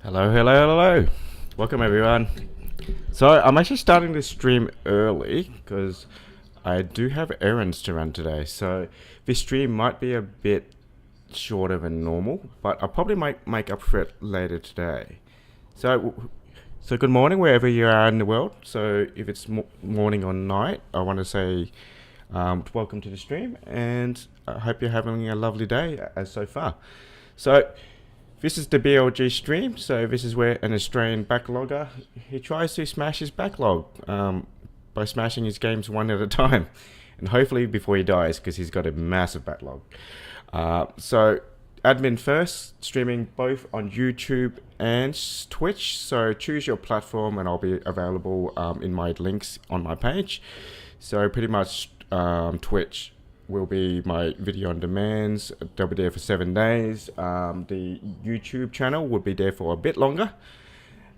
Hello. Welcome everyone. So I'm actually starting this stream early because I do have errands to run today. So this stream might be a bit shorter than normal, but I'll probably might make up for it later today. So good morning wherever you are in the world. So if it's morning or night, I want to say welcome to the stream, and I hope you're having a lovely day as so far. So this is the BLG stream, so this is where an Australian backlogger, he tries to smash his backlog by smashing his games one at a time, and hopefully before he dies, because he's got a massive backlog. So admin first, streaming both on YouTube and Twitch, so choose your platform and I'll be available in my links on my page. So pretty much Twitch will be my video on demands. They'll be there for 7 days. The YouTube channel will be there for a bit longer.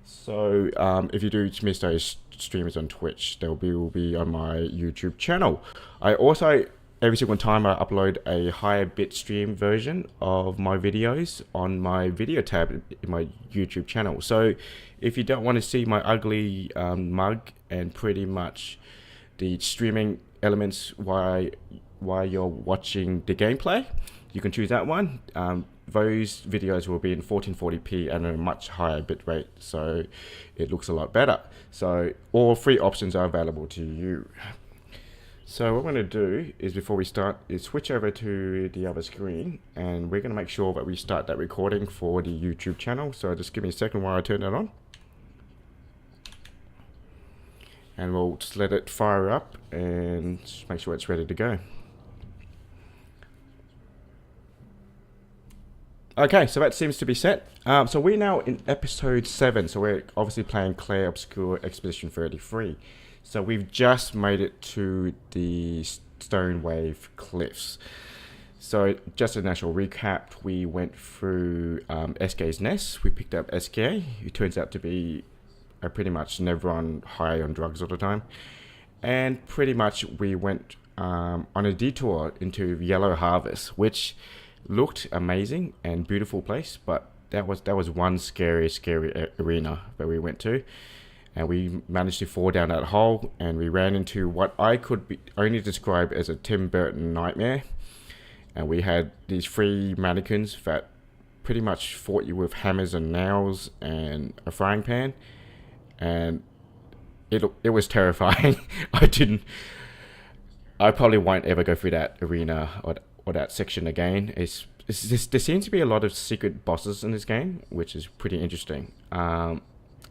So if you do miss those streams on Twitch, will be on my YouTube channel. I also, every single time I upload a higher bit stream version of my videos on my video tab in my YouTube channel. So if you don't want to see my ugly mug and pretty much the streaming elements while you're watching the gameplay, you can choose that one. Those videos will be in 1440p and at a much higher bit rate, so it looks a lot better. So all three options are available to you. So what I'm going to do is, before we start, is switch over to the other screen, and we're going to make sure that we start that recording for the YouTube channel. So just give me a second while I turn that on, and we'll just let it fire up and make sure it's ready to go. Okay, so that seems to be set. So we're now in episode 7, so we're obviously playing Clair Obscur Expedition 33. So we've just made it to the Stone Wave Cliffs. So just a national recap, we went through Esquie's nest. We picked up Esquie, who turns out to be pretty much never high on drugs all the time. And pretty much we went on a detour into Yellow Harvest, which looked amazing and beautiful place, but that was one scary arena that we went to, and we managed to fall down that hole, and we ran into what I could only describe as a Tim Burton nightmare. And we had these 3 mannequins that pretty much fought you with hammers and nails and a frying pan, and it was terrifying. I probably won't ever go through that arena or that section again. There seems to be a lot of secret bosses in this game, which is pretty interesting.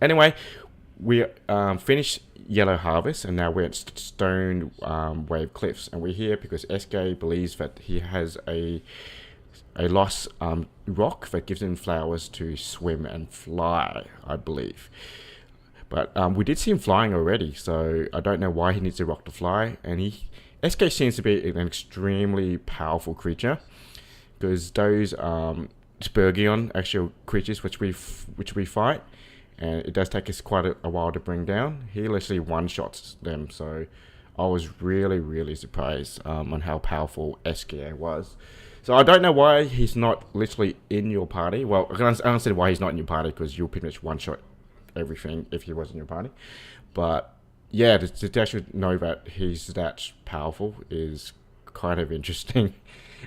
Anyway, we finished Yellow Harvest, and now we're at Stone Wave Cliffs, and we're here because Esquie believes that he has a lost rock that gives him flowers to swim and fly, I believe. But we did see him flying already, so I don't know why he needs a rock to fly. And Esquie seems to be an extremely powerful creature, because those Spurgion actual creatures which we fight, and it does take us quite a while to bring down. He literally one-shots them, so I was really surprised on how powerful Esquie was. So I don't know why he's not literally in your party. Well, I can understand why he's not in your party, because you'll pretty much one-shot everything if he was in your party. But yeah, to actually know that he's that powerful is kind of interesting.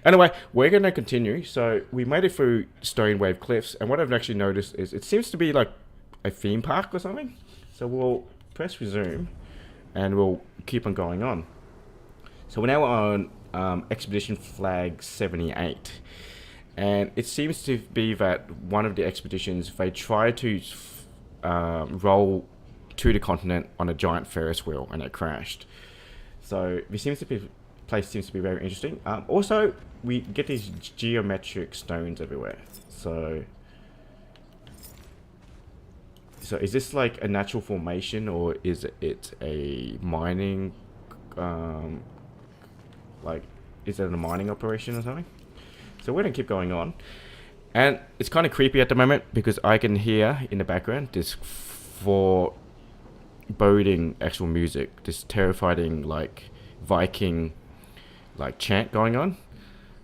Anyway, we're going to continue. So we made it through Stone Wave Cliffs, and what I've actually noticed is it seems to be like a theme park or something. So we'll press resume, and we'll keep on going on. So we're now on Expedition Flag 78. And it seems to be that one of the expeditions, they tried to roll to the continent on a giant Ferris wheel, and it crashed. So this place seems to be very interesting. Also, we get these geometric stones everywhere. So is this like a natural formation, or is it a mining is it a mining operation or something? So we're gonna keep going on, and it's kind of creepy at the moment because I can hear in the background this foreboding actual music, this terrifying like Viking like chant going on.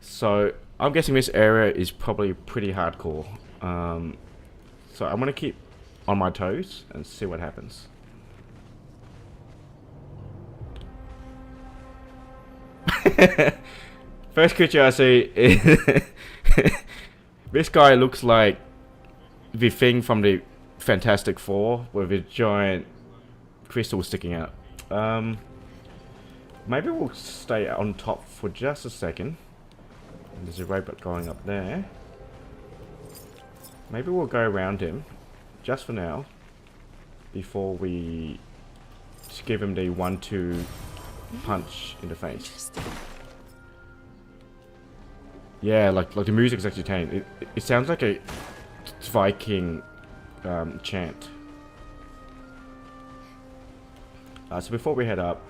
So I'm guessing this area is probably pretty hardcore. So So I'm gonna keep on my toes and see what happens. First creature I see is this guy looks like the thing from the Fantastic Four with a giant crystal sticking out. Maybe we'll stay on top for just a second. And there's a robot going up there. Maybe we'll go around him just for now before we just give him the 1-2 punch in the face. Yeah, like the music's actually tame. It sounds like a Viking chant. So before we head up,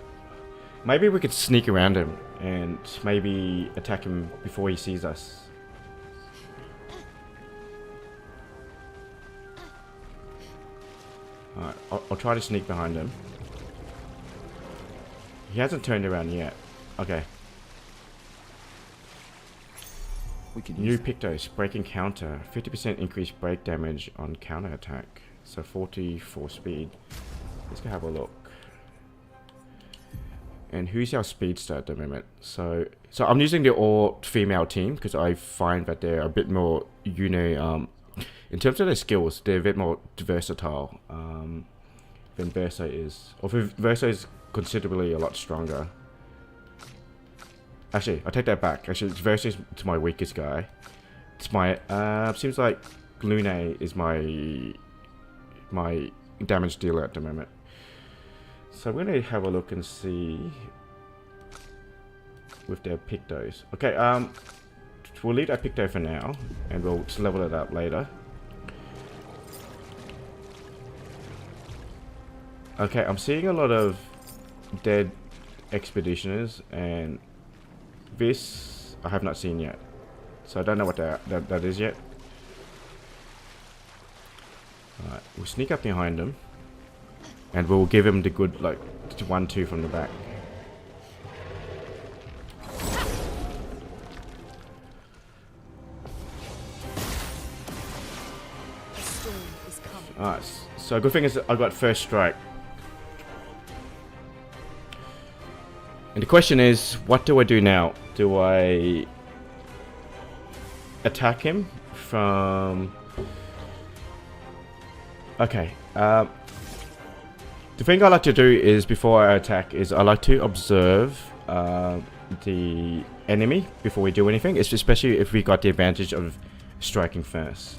maybe we could sneak around him and maybe attack him before he sees us. Alright, I'll try to sneak behind him. He hasn't turned around yet. Okay. New Pictos, breaking counter. 50% increased break damage on counter attack. So 44 speed. Let's go have a look. And who's our speedster at the moment? So I'm using the all-female team because I find that they're a bit more in terms of their skills, they're a bit more versatile than Versa is. Or Versa is considerably a lot stronger. Actually, I take that back. Actually, Versa is my weakest guy. It's my seems like Lune is my damage dealer at the moment. So I'm gonna have a look and see with their Pictos. Okay, we'll leave that Picto for now, and we'll just level it up later. Okay, I'm seeing a lot of dead expeditioners, and this I have not seen yet. So I don't know what that is yet. Alright, we'll sneak up behind him, and we'll give him the good, like, 1-2 from the back. Alright, so good thing is I got first strike. And the question is, what do I do now? Do I attack him from... Okay, the thing I like to do is, before I attack, is I like to observe the enemy before we do anything, especially if we got the advantage of striking first.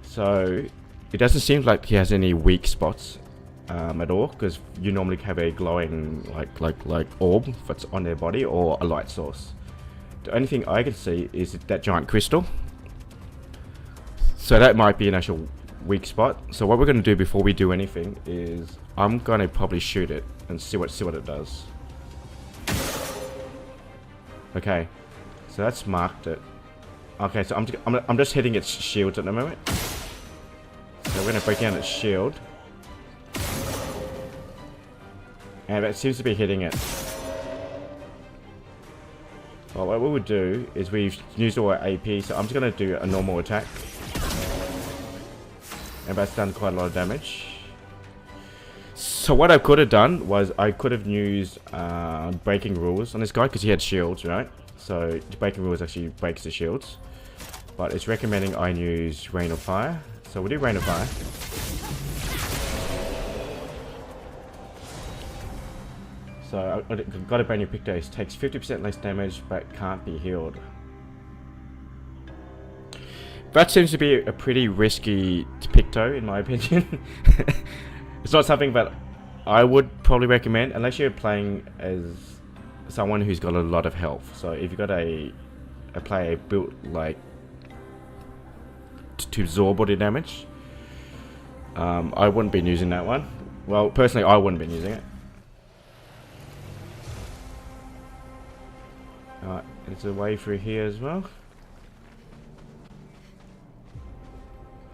So it doesn't seem like he has any weak spots at all, because you normally have a glowing like orb that's on their body or a light source. The only thing I can see is that giant crystal. So that might be an actual weak spot. So what we're going to do before we do anything is I'm going to probably shoot it and see what it does. Okay, so that's marked it. Okay, so I'm just hitting its shields at the moment. So we're going to break down its shield. And it seems to be hitting it. Well, what we would do is we've used all our AP, so I'm just going to do a normal attack. And that's done quite a lot of damage. So what I could have done was I could have used breaking rules on this guy because he had shields, right? So the breaking rules actually breaks the shields. But it's recommending I use Rain of Fire. So we'll do Rain of Fire. So I got a brand new Pictos. Takes 50% less damage but can't be healed. That seems to be a pretty risky Picto in my opinion. It's not something that I would probably recommend unless you're playing as someone who's got a lot of health. So if you've got a player built like to absorb all the damage, I wouldn't be using that one. Well, personally, I wouldn't be using it. Alright, there's a way through here as well.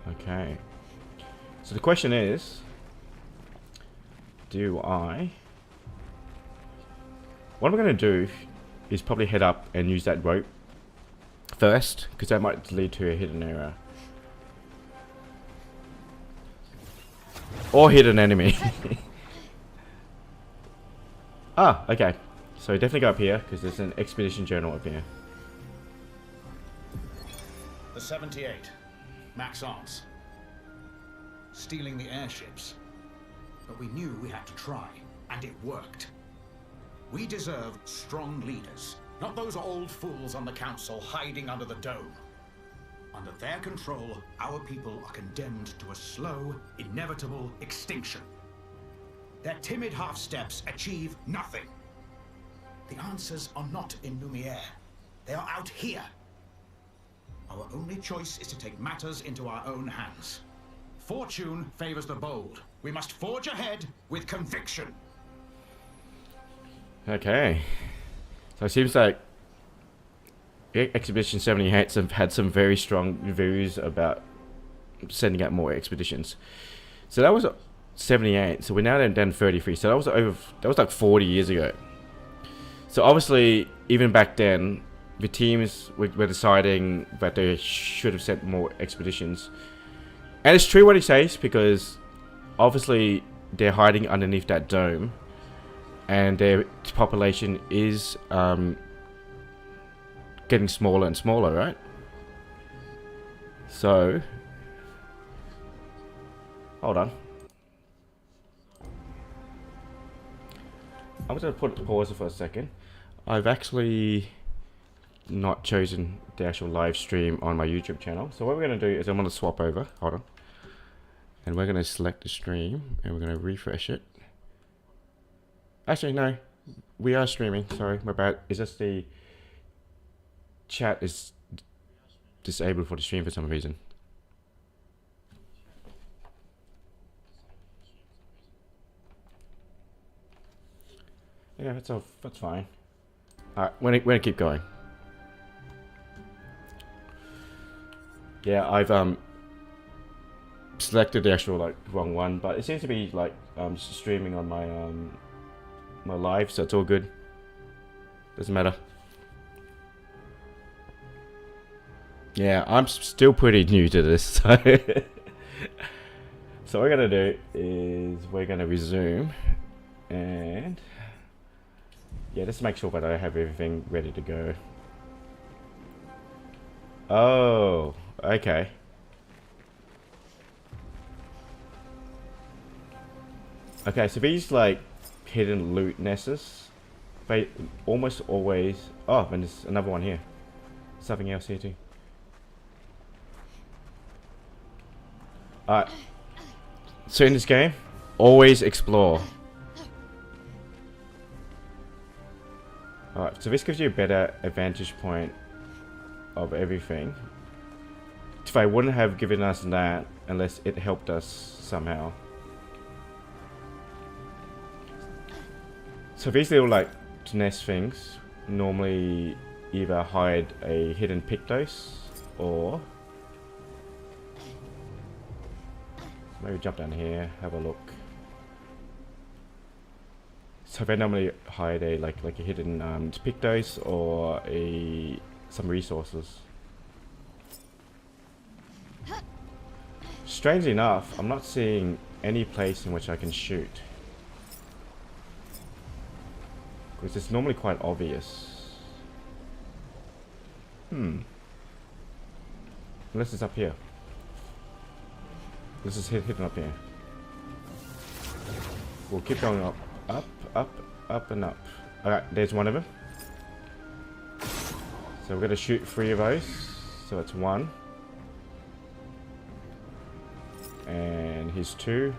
Okay. So the question is, what I'm going to do is probably head up and use that rope first, because that might lead to a hidden error. Or hit an enemy. Ah, okay. So definitely go up here, because there's an expedition journal up here. The 78. Max Arms. Stealing the airships. But we knew we had to try, and it worked. We deserve strong leaders, not those old fools on the council hiding under the dome. Under their control, our people are condemned to a slow, inevitable extinction. Their timid half-steps achieve nothing. The answers are not in Lumiere. They are out here. Our only choice is to take matters into our own hands. Fortune favors the bold. We must forge ahead with conviction. Okay. So it seems like Expedition 78 have had some very strong views about sending out more expeditions. So that was 78. So we're now down 33. So that was like 40 years ago. So obviously, even back then, the teams were deciding that they should have sent more expeditions. And it's true what he says, because obviously they're hiding underneath that dome, and their population is getting smaller and smaller, right? So, hold on. I'm just going to pause it for a second. I've actually not chosen the actual live stream on my YouTube channel. So what we're going to do is I'm going to swap over. Hold on. And we're going to select the stream and we're going to refresh it. Actually, no. We are streaming. Sorry, my bad. It's just the chat is disabled for the stream for some reason. Yeah, that's fine. Alright, we're gonna keep going. Yeah, I've selected the actual like wrong one, but it seems to be like streaming on my my live, so it's all good. Doesn't matter. Yeah, I'm still pretty new to this, so so what we're gonna do is we're gonna resume, and yeah, just make sure that I have everything ready to go. Oh, okay. Okay, so these like hidden loot nests, they almost always. Oh, and there's another one here. Something else here too. Alright. So in this game, always explore. Alright, so this gives you a better advantage point of everything. If I wouldn't have given us that unless it helped us somehow. So these little like nest things normally either hide a hidden Pictos or maybe jump down here, have a look. So they normally hide a like a hidden Pictos or some resources. Strangely enough, I'm not seeing any place in which I can shoot, because it's normally quite obvious. Unless it's up here. This is hidden up here. We'll keep going up, up and up. Alright, there's one of them. So we're going to shoot 3 of those. So it's 1. And here's 2.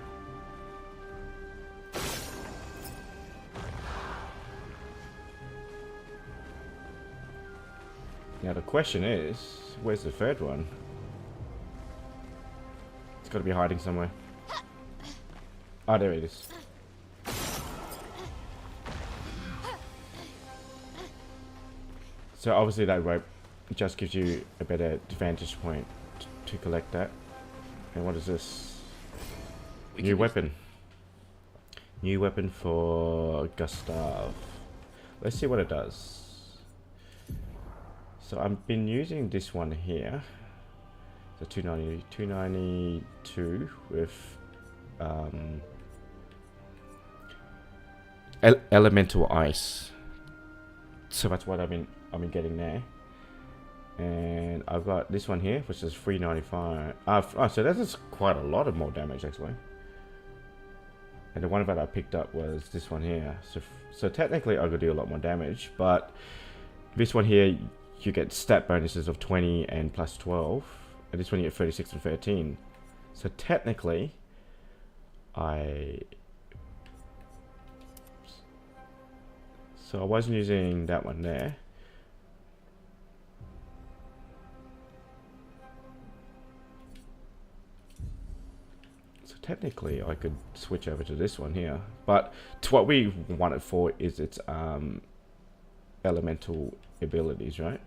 Now the question is, where's the 3rd one? It's got to be hiding somewhere. Ah, there it is. So obviously that rope just gives you a better vantage point to collect that. And what is this? New weapon. New weapon for Gustav. Let's see what it does. So I've been using this one here. So 292 with elemental ice. So that's what I've been getting there. And I've got this one here, which is 395. Oh, so that is quite a lot of more damage actually. And the one that I picked up was this one here. So technically I could do a lot more damage, but this one here you get stat bonuses of 20 and plus 12, and this one you get 36 and 13. So technically I wasn't using that one there. So technically I could switch over to this one here, but to what we want it for is its elemental abilities, right?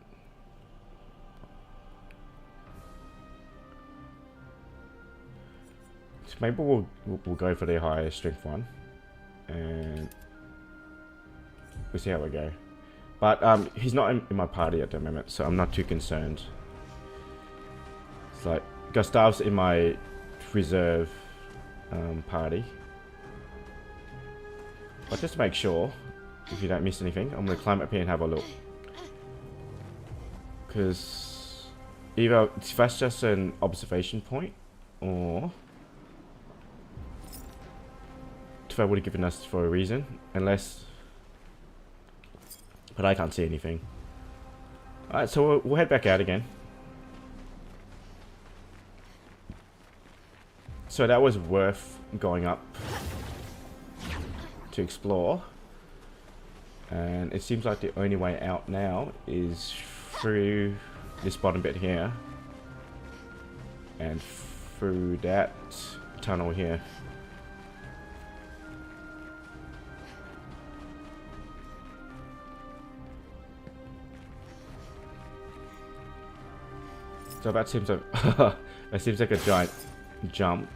So maybe we'll go for the higher strength one, and we'll see how we go. But he's not in my party at the moment, so I'm not too concerned. It's like Gustav's in my reserve party. But just to make sure, if you don't miss anything, I'm going to climb up here and have a look. Because either that's just an observation point, or Tver would have given us for a reason, unless... But I can't see anything. Alright, so we'll head back out again. So that was worth going up to explore. And it seems like the only way out now is through this bottom bit here. And through that tunnel here. So that seems like that seems like a giant jump.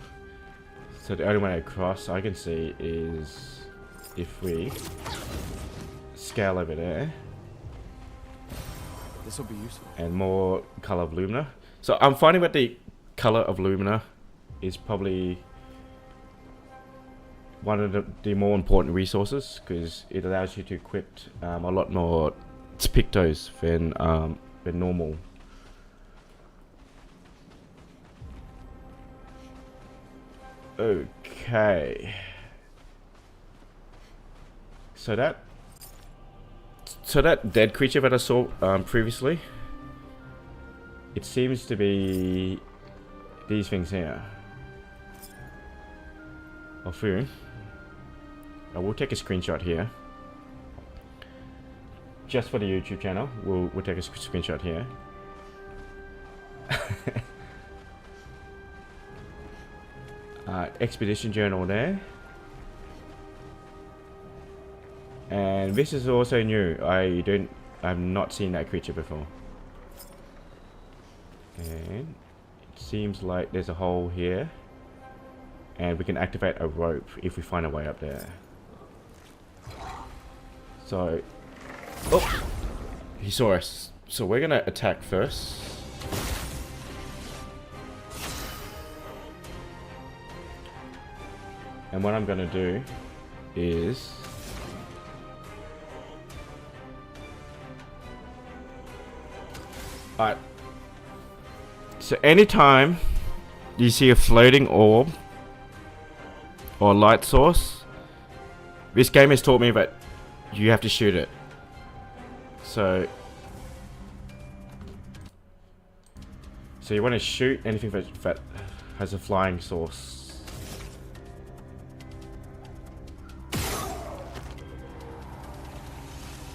So the only way across I can see is if we scale over there. This will be useful. And more color of lumina. So I'm finding that the color of lumina is probably one of the more important resources, because it allows you to equip a lot more pictos than normal. Okay. So that dead creature that I saw previously, it seems to be these things here. Ofu. I will take a screenshot here. Just for the YouTube channel, we'll take a screenshot here. Expedition journal there. And this is also new. I've not seen that creature before. And it seems like there's a hole here. And we can activate a rope if we find a way up there. So, oh, he saw us. So we're gonna attack first. And what I'm gonna do is alright. So anytime you see a floating orb or light source, this game has taught me that you have to shoot it. So you want to shoot anything that has a flying source.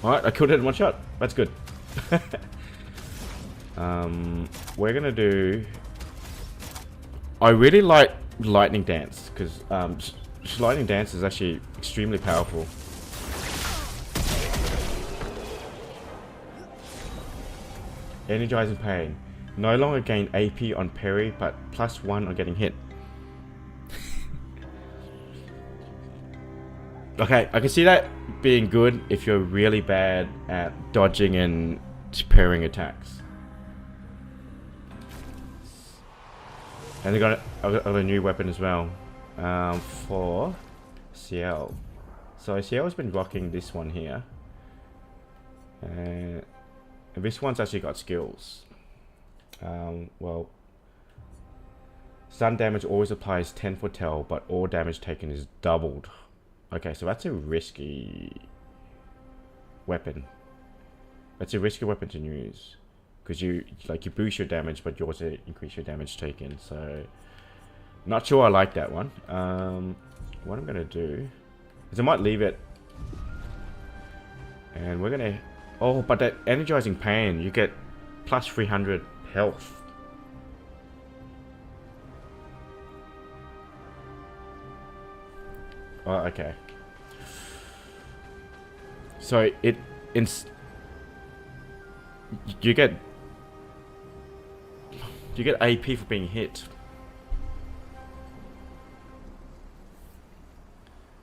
Alright, I killed it in one shot. That's good. We're gonna do... I really like Lightning Dance, because Lightning Dance is actually extremely powerful. Energizing Pain. No longer gain AP on parry, but +1 on getting hit. Okay, I can see that being good if you're really bad at dodging and parrying attacks. And they got a new weapon as well. for Ciel. So Ciel's been rocking this one here. And this one's actually got skills. Well, stun damage always applies 10 for Tel, but all damage taken is doubled. Okay, so that's a risky weapon. That's a risky weapon to use. Because you boost your damage, but you also increase your damage taken. So, not sure I like that one. What I'm going to do is I might leave it. And we're going to... Oh, but that energizing pain, you get plus 300 health. Oh, okay. So you get AP for being hit.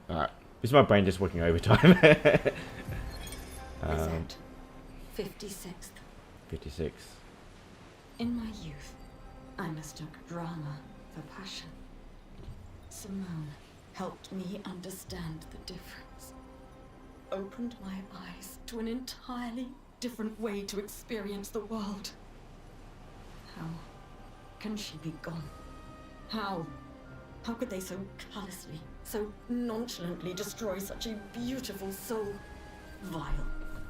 Alright, this is my brain just working overtime. Is it 56th? 56. In my youth, I mistook drama for passion. Simone helped me understand the difference. Opened my eyes to an entirely different way to experience the world. How can she be gone? How? How could they so callously, so nonchalantly destroy such a beautiful soul? Vile,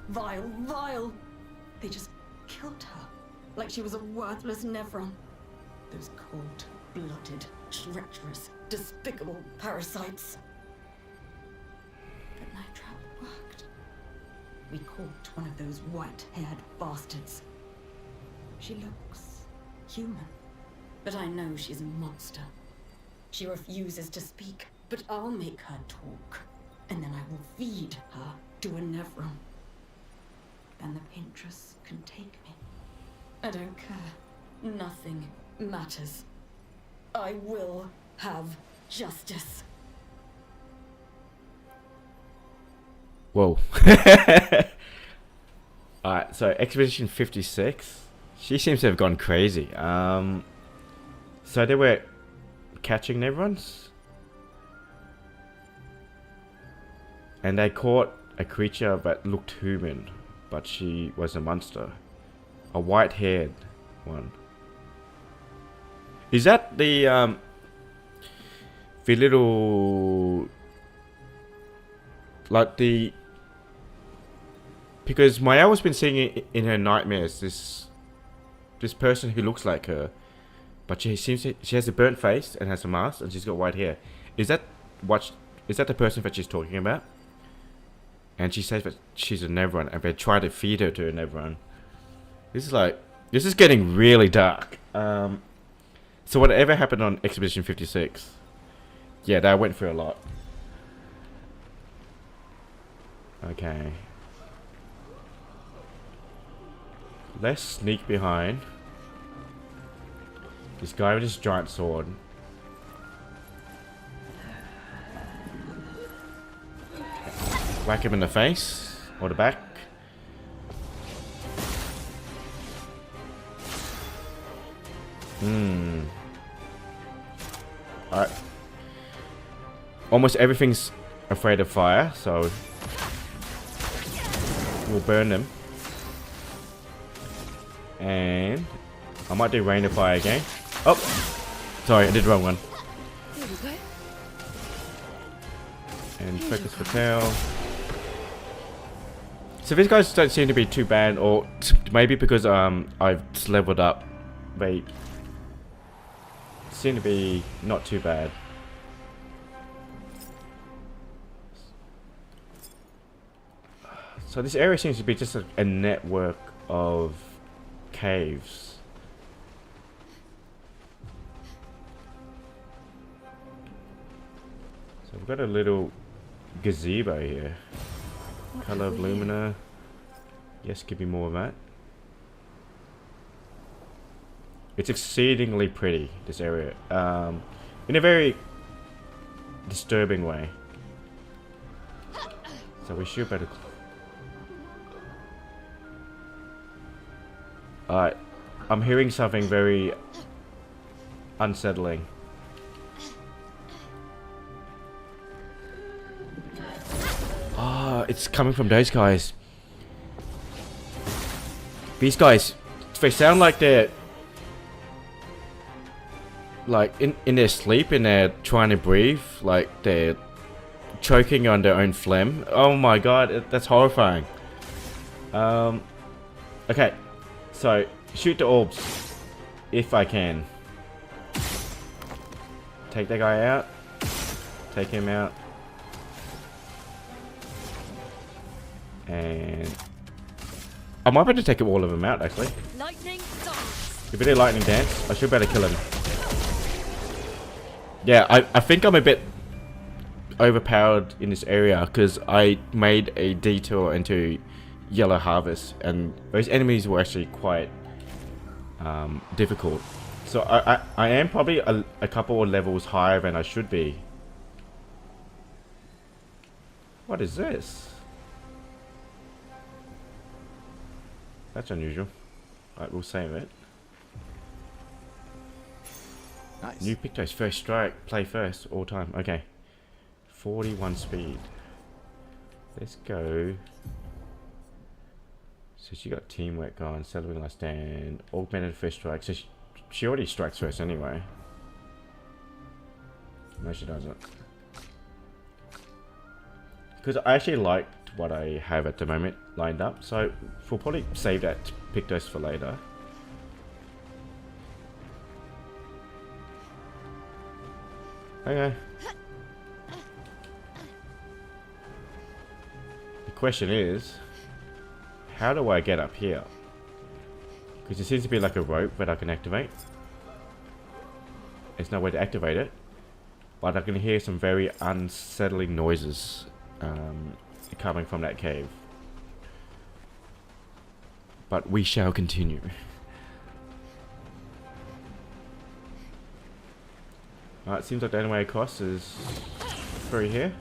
vile, vile! They just killed her, like she was a worthless Nevron. Those cold-blooded, treacherous, despicable parasites. But my trap worked. We caught one of those white-haired bastards. She looks human, but I know she's a monster. She refuses to speak, but I'll make her talk, and then I will feed her to a Nevron. Then the Pinterest can take me. I don't care. Nothing matters. I will have justice. Whoa. Alright, so Expedition 56. She seems to have gone crazy. So they were catching Nevrons. And they caught a creature that looked human, but she was a monster. A white-haired one. Is that the little... Like the... Because Maya's been seeing it in her nightmares, this person who looks like her, but she has a burnt face and has a mask and she's got white hair. Is that the person that she's talking about? And she says that she's a Nevron and they try to feed her to a Nevron. This is getting really dark. So whatever happened on Expedition 56, yeah, that went through a lot. Okay. Let's sneak behind this guy with his giant sword. Whack him in the face or the back. Alright. Almost everything's afraid of fire, so we'll burn them. And I might do rain of fire again. Oh! Sorry, I did the wrong one. And focus for tail. So these guys don't seem to be too bad, or maybe because I've leveled up, they seem to be not too bad. So this area seems to be just a network of caves. So we've got a little gazebo here. Color of Lumina. Yes, give me more of that. It's exceedingly pretty, this area. In a very disturbing way. So we should better... Alright. I'm hearing something very unsettling. Oh, it's coming from those guys. These guys, they sound like they're like in their sleep and they're trying to breathe, like they're choking on their own phlegm. Oh my god, that's horrifying. Okay, so shoot the orbs if I can. Take that guy out. Take him out. And I might better take all of them out actually. Lightning dance. If it is lightning dance, I should better kill him. Yeah, I think I'm a bit overpowered in this area because I made a detour into Yellow Harvest and those enemies were actually quite difficult. So I am probably a couple of levels higher than I should be. What is this? That's unusual. Alright, we'll save it. Nice. New Pictos, first strike, play first, all time. Okay. 41 speed. Let's go. So she got teamwork on, settling last stand, augmented first strike. So she already strikes first anyway. No, she doesn't. Because I actually liked what I have at the moment lined up. So we'll probably save that Pictos for later. Okay. The question is, how do I get up here? Because there seems to be like a rope that I can activate. There's no way to activate it. But I can hear some very unsettling noises coming from that cave. But we shall continue. It seems like the only way across is through here.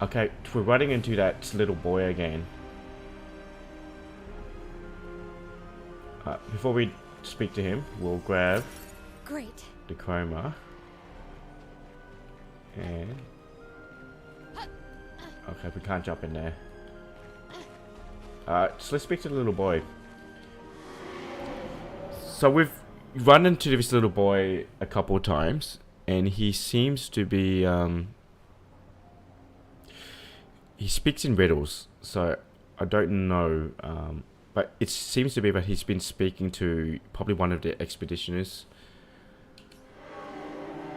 Okay, we're running into that little boy again. Before we speak to him, we'll grab Great. the chroma. And okay, we can't jump in there. So let's speak to the little boy. So we've run into this little boy a couple of times, and he seems to be he speaks in riddles, so I don't know, but it seems to be that he's been speaking to probably one of the expeditioners.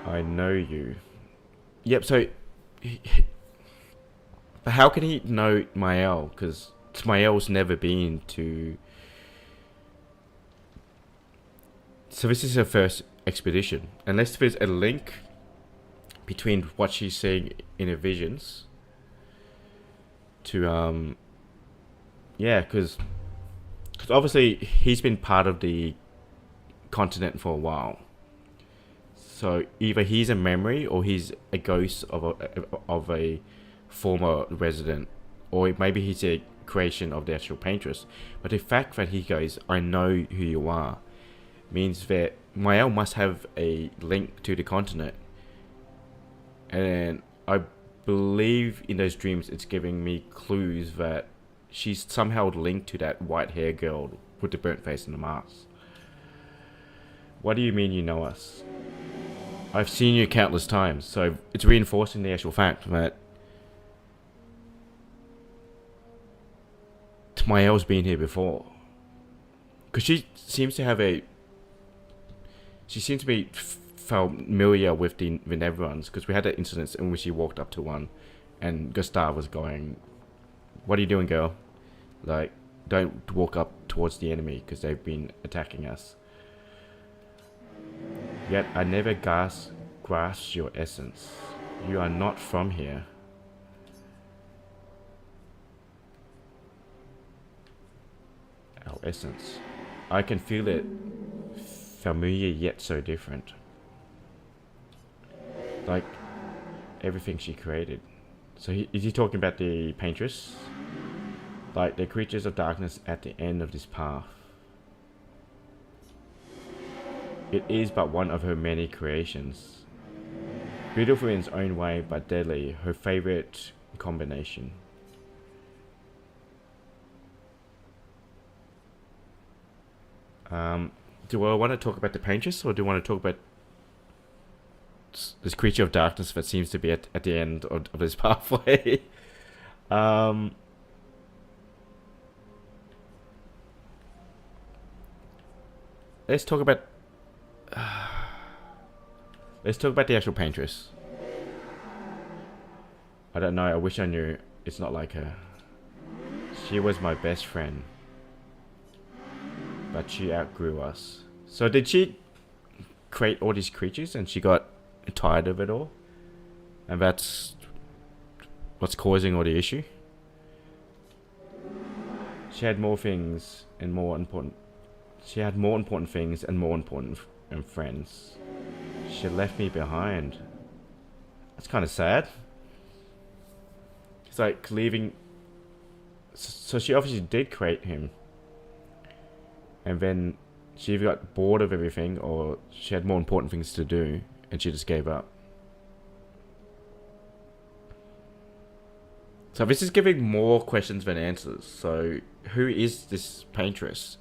I know you. Yep, so but how can he know Mael? Because Mael's never been to. So this is her first expedition. Unless there's a link between what she's seeing in her visions to yeah, because obviously he's been part of the continent for a while. So either he's a memory or he's a ghost of a former resident, or maybe he's a creation of the actual paintress. But the fact that he goes, "I know who you are," means that Mael must have a link to the continent. And I believe in those dreams it's giving me clues that she's somehow linked to that white hair girl with the burnt face and the mask. What do you mean you know us? I've seen you countless times, so it's reinforcing the actual fact that Mael's been here before. Because she seems to have a... She seems to be familiar with the Neverons, because we had that incident in which she walked up to one and Gustav was going, "What are you doing, girl? Like, don't walk up towards the enemy because they've been attacking us. Yet I never grasped your essence. You are not from here." Our essence. I can feel it. Familiar yet so different. Like everything she created. So is he talking about the paintress? Like the creatures of darkness at the end of this path. It is but one of her many creations. Beautiful in its own way, but deadly. Her favorite combination. Do I want to talk about the paintress, or do I want to talk about this creature of darkness that seems to be at the end of this pathway? Let's talk about the actual paintress. I don't know. I wish I knew. It's not like her. She was my best friend, but she outgrew us. So did she create all these creatures and she got tired of it all? And that's what's causing all the issue? She had more things and more important... She had more important things and more important friends. She left me behind. That's kind of sad. It's like leaving... So she obviously did create him. And then she either got bored of everything or she had more important things to do and she just gave up. So this is giving more questions than answers. So who is this paintress?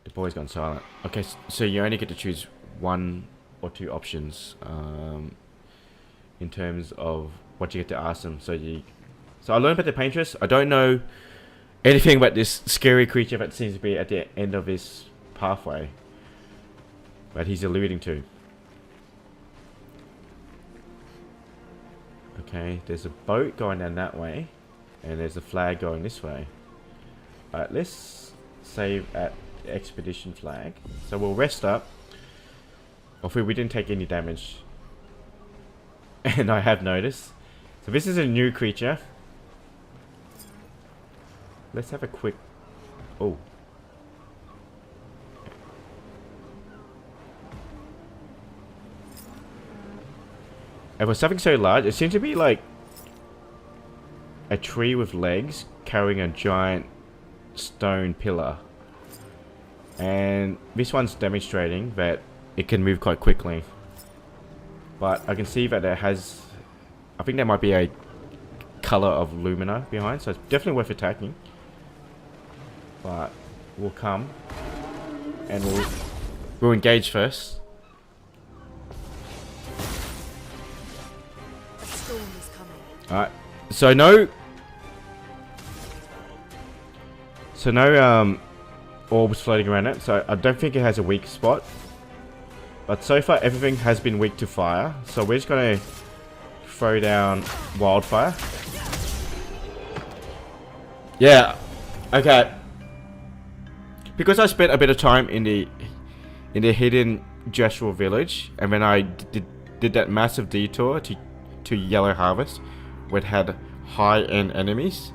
The boy's gone silent. Okay, so you only get to choose one or two options in terms of what you get to ask them. So I learned about the paintress. I don't know anything about this scary creature that seems to be at the end of this pathway that he's alluding to. Okay, there's a boat going down that way, and there's a flag going this way. Alright, let's save at the expedition flag. So we'll rest up. Hopefully we didn't take any damage. And I have noticed. So this is a new creature. Let's have a quick... Oh. And for something so large, it seems to be like a tree with legs carrying a giant stone pillar. And this one's demonstrating that it can move quite quickly. But I can see that it has... I think there might be a color of lumina behind, so it's definitely worth attacking. But we'll come and we'll engage first. A storm is coming. Alright, so no orbs floating around it, so I don't think it has a weak spot. But so far everything has been weak to fire, so we're just gonna throw down wildfire. Yeah, okay. Because I spent a bit of time in the hidden Gestural village, and then I did that massive detour to Yellow Harvest, where it had high-end enemies.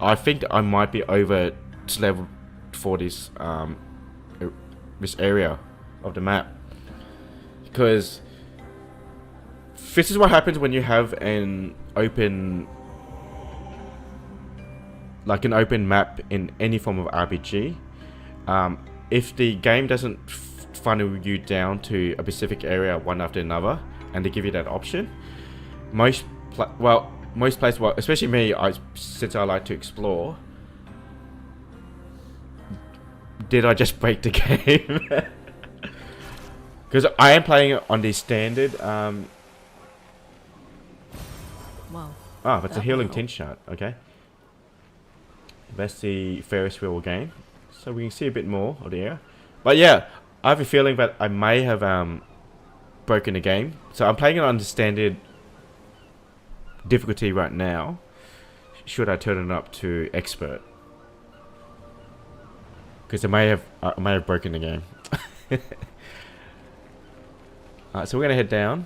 I think I might be over to level for this area of the map, because this is what happens when you have an open map in any form of RPG. If the game doesn't funnel you down to a specific area one after another, and they give you that option, most places, well, especially me, since I like to explore, did I just break the game? Because I am playing it on the standard. Wow. Ah, that's a healing tint shot. Okay. That's the Ferris wheel game. So we can see a bit more of the area. But yeah, I have a feeling that I may have broken the game. So I'm playing it on the standard difficulty right now. Should I turn it up to expert? Because I may have broken the game. Alright, so we're gonna head down,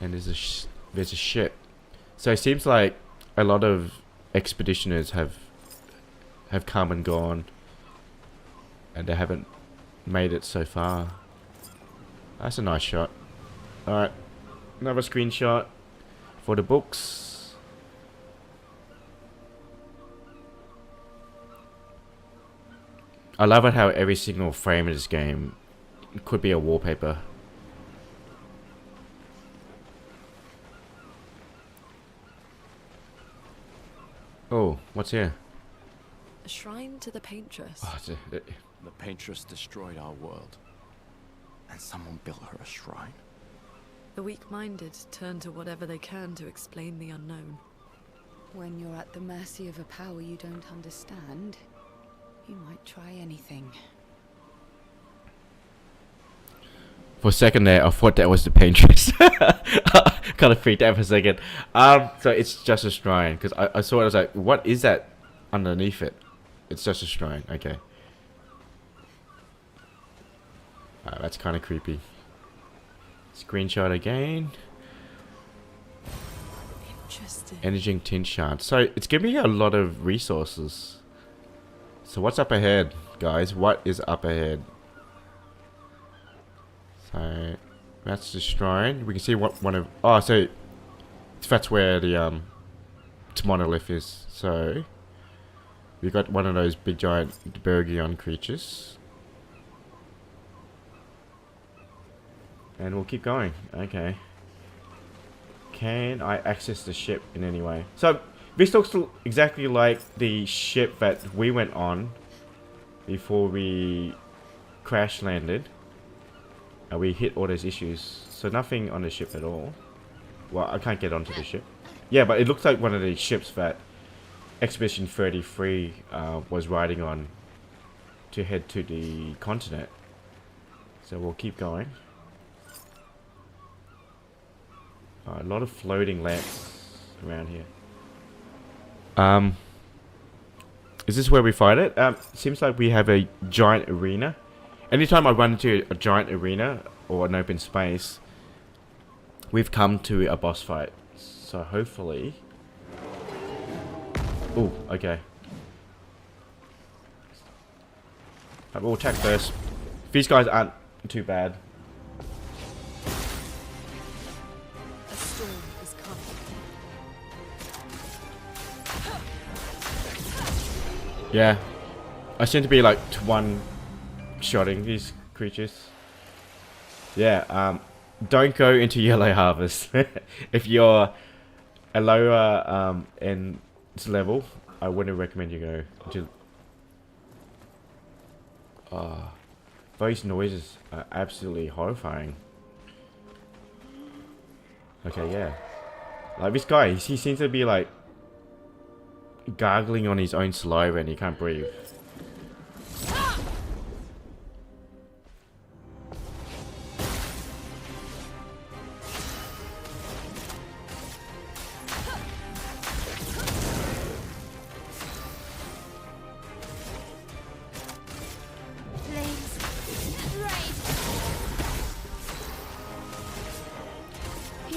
and there's a ship. So it seems like a lot of expeditioners have come and gone, and they haven't made it so far. That's a nice shot. Alright, another screenshot for the books. I love it how every single frame of this game It could be a wallpaper. Oh, what's here? A shrine to the paintress. Oh, The paintress destroyed our world. And someone built her a shrine. The weak-minded turn to whatever they can to explain the unknown. When you're at the mercy of a power you don't understand, you might try anything. For a second there, I thought that was the paintress. Kind of freaked out for a second. So it's just a shrine, because I saw it. I was like, what is that underneath it? It's just a shrine. Okay. That's kind of creepy. Screenshot again. Interesting. Energy tin shard. So it's giving me a lot of resources. So what's up ahead, guys? What is up ahead? So that's the shrine. We can see what one of. Oh, so that's where the monolith is. So we got one of those big giant Bergion creatures. And we'll keep going. Okay. Can I access the ship in any way? So this looks exactly like the ship that we went on before we crash landed. And we hit all those issues. So nothing on the ship at all. Well, I can't get onto the ship. Yeah, but it looks like one of the ships that Expedition 33 was riding on to head to the continent. So we'll keep going. A lot of floating lamps around here. Is this where we fight it? Seems like we have a giant arena. Anytime I run into a giant arena or an open space, we've come to a boss fight. So hopefully... Oh, okay. We'll attack first. These guys aren't too bad. A storm is coming. Yeah. I seem to be like one-shotting these creatures. Yeah, don't go into Yellow Harvest. If you're a lower end level, I wouldn't recommend you go into... Those noises are absolutely horrifying. Okay, yeah. Like this guy, he seems to be like gargling on his own saliva and he can't breathe.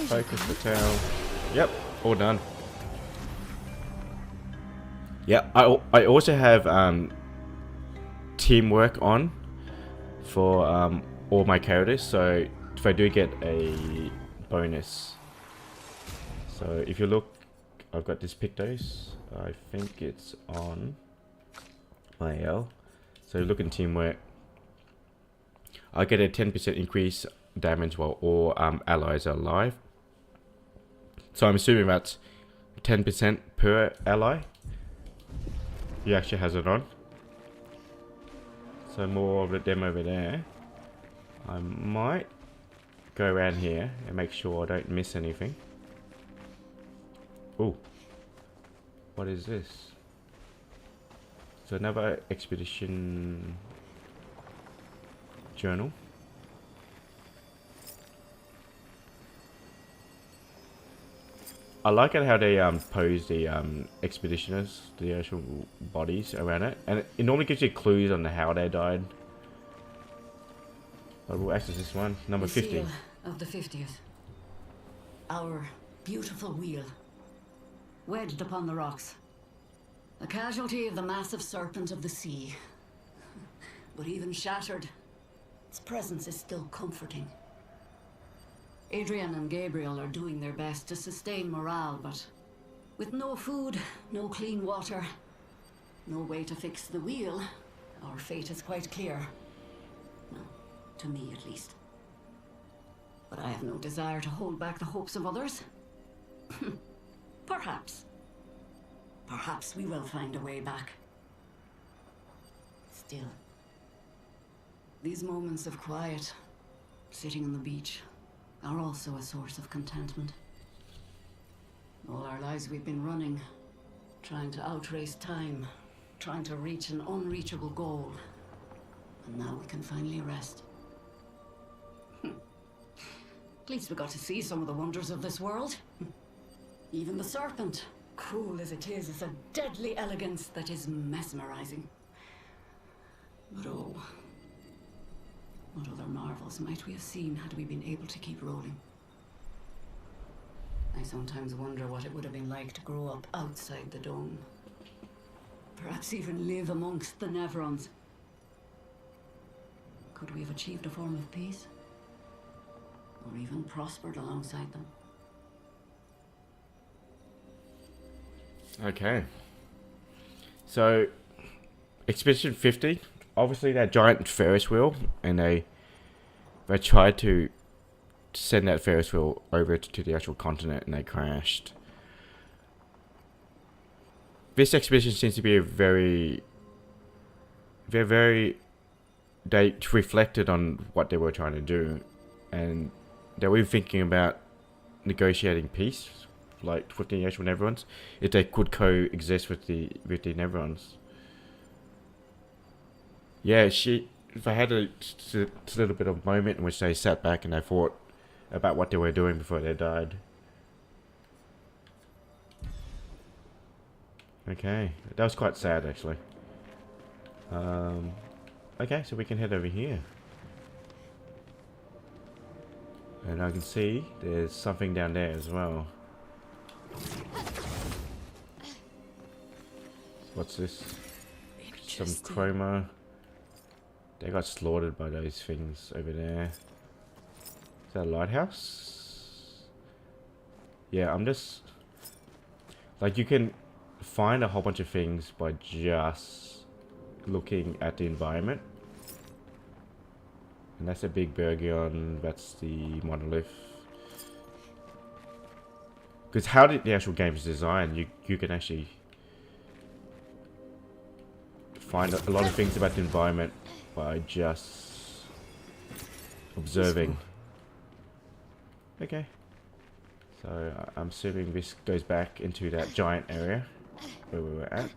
Focus the tail. Yep, all done. Yeah, I also have teamwork on for all my characters, so if I do get a bonus. So if you look, I've got this Pictos. I think it's on my L. So look in teamwork. I get a 10% increase damage while all allies are alive. So I'm assuming that's 10% per ally. He actually has it on. So more of them over there. I might go around here and make sure I don't miss anything. Oh, what is this? So another expedition journal. I like it how they pose the expeditioners, the actual bodies around it, and it normally gives you clues on how they died. But we'll access this one, number 50. Seal of the 50th. Our beautiful wheel, wedged upon the rocks. A casualty of the massive serpent of the sea. But even shattered, its presence is still comforting. Adrian and Gabriel are doing their best to sustain morale, but with no food, no clean water, no way to fix the wheel, our fate is quite clear. No, To me, at least. But I have no desire to hold back the hopes of others. Perhaps. Perhaps we will find a way back. Still, these moments of quiet, sitting on the beach, are also a source of contentment. All our lives we've been running, trying to outrace time, trying to reach an unreachable goal. And now we can finally rest. At least we got to see some of the wonders of this world. Even the serpent, cruel as it is a deadly elegance that is mesmerizing. But oh, what other marvels might we have seen had we been able to keep rolling? I sometimes wonder what it would have been like to grow up outside the dome. Perhaps even live amongst the Nevrons. Could we have achieved a form of peace? Or even prospered alongside them? Okay. So, Expedition 50, obviously that giant Ferris wheel, and they tried to send that Ferris wheel over to the actual continent, and they crashed. This expedition seems to be a very, they reflected on what they were trying to do, and they were thinking about negotiating peace, like with the actual Nevrons, if they could coexist with the Nevrons. Yeah, they had a little bit of moment in which they sat back and they thought about what they were doing before they died. Okay, that was quite sad actually. Okay, so we can head over here. And I can see there's something down there as well. What's this? Some chroma. They got slaughtered by those things over there. Is that a lighthouse? Yeah, I'm just... like, you can find a whole bunch of things by just looking at the environment. And that's a big Bergion, that's the monolith. Because how the actual game is designed, you can actually find a lot of things about the environment by just observing. Okay. So I'm assuming this goes back into that giant area where we were at.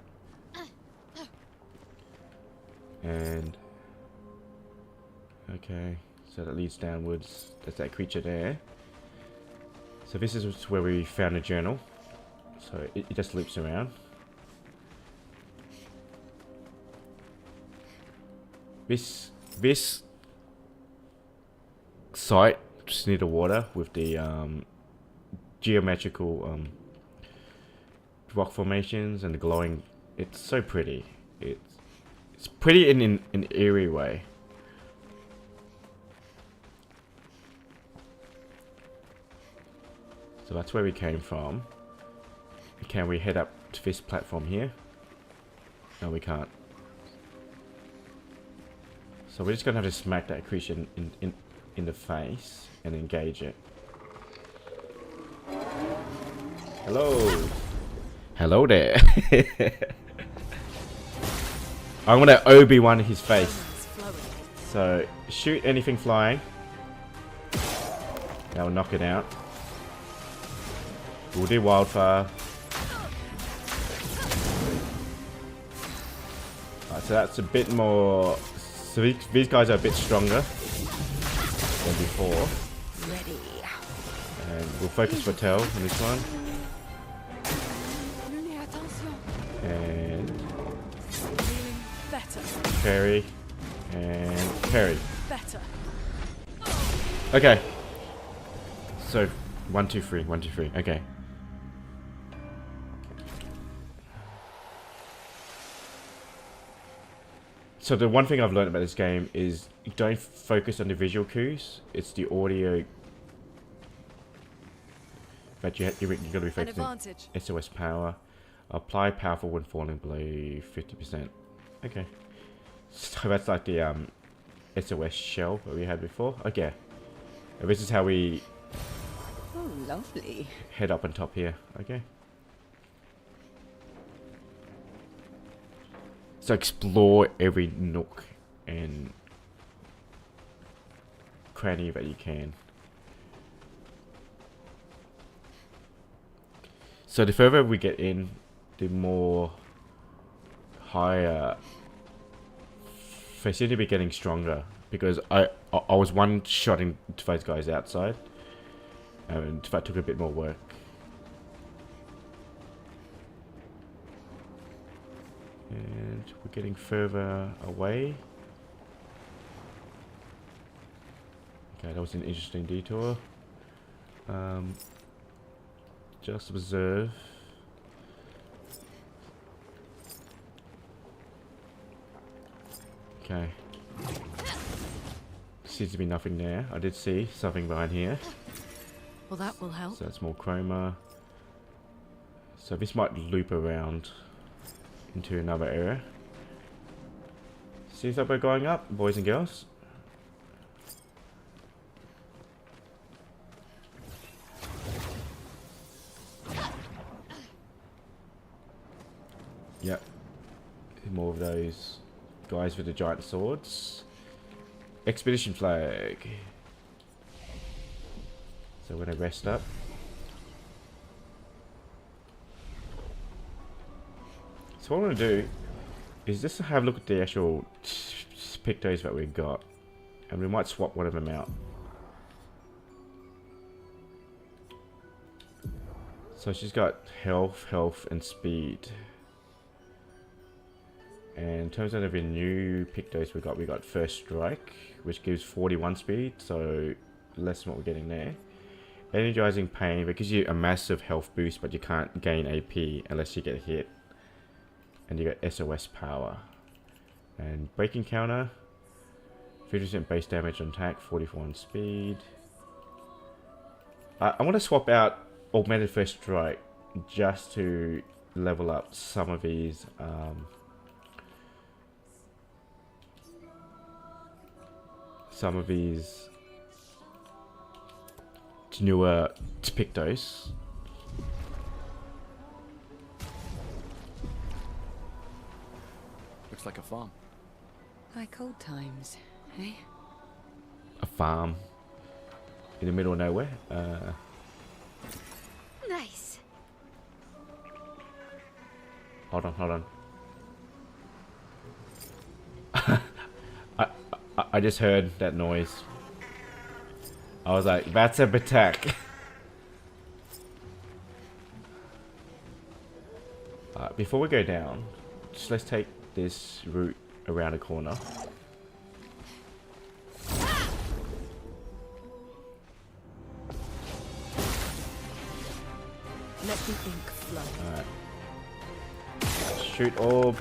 And okay, so that leads downwards. There's that creature there. So this is where we found a journal. So it just loops around. This site just near the water with the geometrical rock formations and the glowing. It's so pretty. It's pretty in an eerie way. So that's where we came from. Can we head up to this platform here? No, we can't. So we're just gonna have to smack that creature in the face and engage it. Hello. Hello there. I'm gonna Obi-Wan his face. So shoot anything flying. That'll knock it out. We'll do wildfire. Alright, so that's a bit more. So these guys are a bit stronger than before. Ready. And we'll focus for Tel on this one. And parry. And parry. Okay. So 1, 2, 3. 1, 2, 3. Okay. So the one thing I've learned about this game is you don't focus on the visual cues. It's the audio that you got to be focusing on. SOS power. Apply powerful when falling below 50%. Okay. So that's like the SOS shell that we had before. Okay. And this is how we Oh, lovely. head up on top here. Okay. So explore every nook and cranny that you can. So the further we get in, the more higher they seem to be getting stronger, because I was one-shotting those guys outside, and that took a bit more work. And we're getting further away. Okay, that was an interesting detour. Just observe. Okay. Seems to be nothing there. I did see something behind here. Well, that will help. So that's more chroma. So this might loop around into another area. Seems like we're going up, boys and girls. Yep. More of those guys with the giant swords. Expedition flag. So we're gonna rest up. So what I'm gonna do is just have a look at the actual pictos that we got, and we might swap one of them out. So she's got health, and speed. And in terms of the new pictos we got first strike, which gives 41 speed, so less than what we're getting there. Energizing pain, that gives you a massive health boost, but you can't gain AP unless you get hit. And you got SOS power. And breaking counter, 50% base damage on attack, 44 on speed. I want to swap out augmented first strike just to level up some of these newer pictos. Looks like a farm. Like old times, eh? A farm in the middle of nowhere. Nice. Hold on. I just heard that noise. I was like, that's a attack. Before we go down, just let's take this route around a corner. Let the ink flow. Alright. Shoot orb.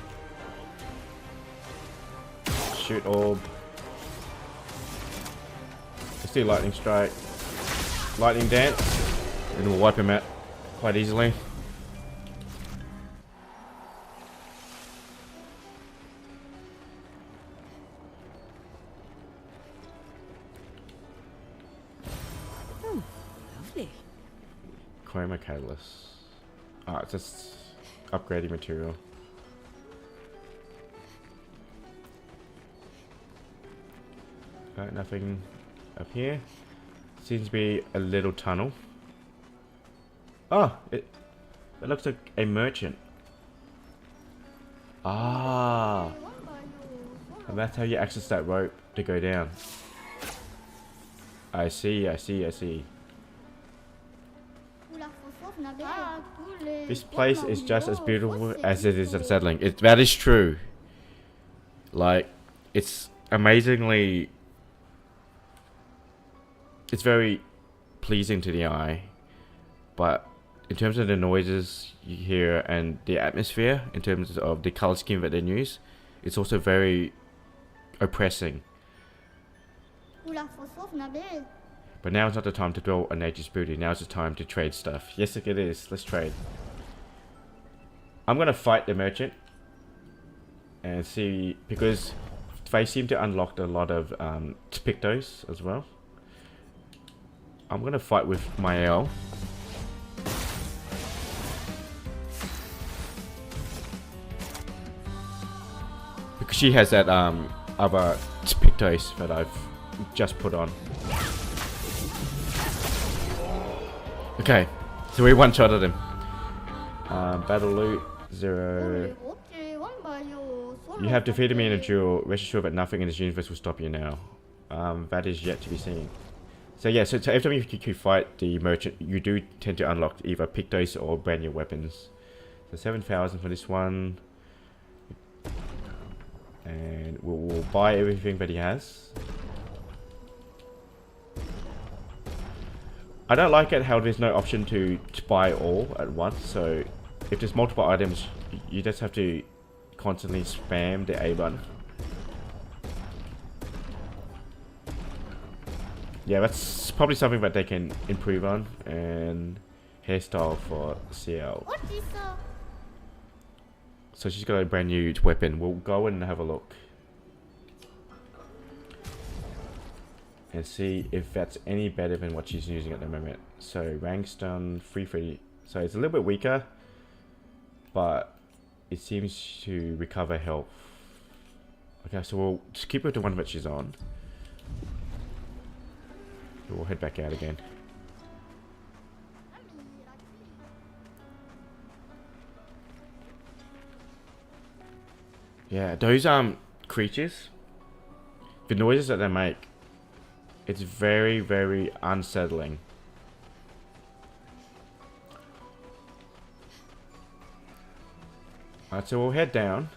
Shoot orb. Let's do lightning strike. Lightning dance. And we'll wipe him out quite easily. Lovely. Chroma catalyst. Ah, it's just upgrading material. Nothing up here. Seems to be a little tunnel. Oh, it looks like a merchant. Ah, and that's how you access that rope to go down. I see. This place is just as beautiful as it is unsettling. That is true. Like, it's amazingly... It's very pleasing to the eye. But in terms of the noises you hear and the atmosphere, in terms of the color scheme that they use, it's also very oppressing. But now is not the time to dwell on nature's beauty. Now is the time to trade stuff. Yes, it is. Let's trade. I'm gonna fight the merchant and see, because they seem to unlock a lot of pictos as well. I'm gonna fight with my L. Because she has that other pictos that I've just put on. Okay, so we one-shotted him. Battle loot 0. You have defeated me in a duel. Rest assured that nothing in this universe will stop you now. That is yet to be seen. So yeah, so every time you fight the merchant, you do tend to unlock either pictos or brand new weapons. So 7,000 for this one. And we'll buy everything that he has. I don't like it how there's no option to buy all at once. So if there's multiple items, you just have to constantly spam the A button. Yeah, that's probably something that they can improve on. And hairstyle for CL. So she's got a brand new weapon. We'll go and have a look. And see if that's any better than what she's using at the moment. So rank stun, 330. So it's a little bit weaker. But it seems to recover health. Okay, so we'll just keep her to one that she's on. We'll head back out again. Yeah, those creatures, the noises that they make, it's very, very unsettling. Alright, so we'll head down.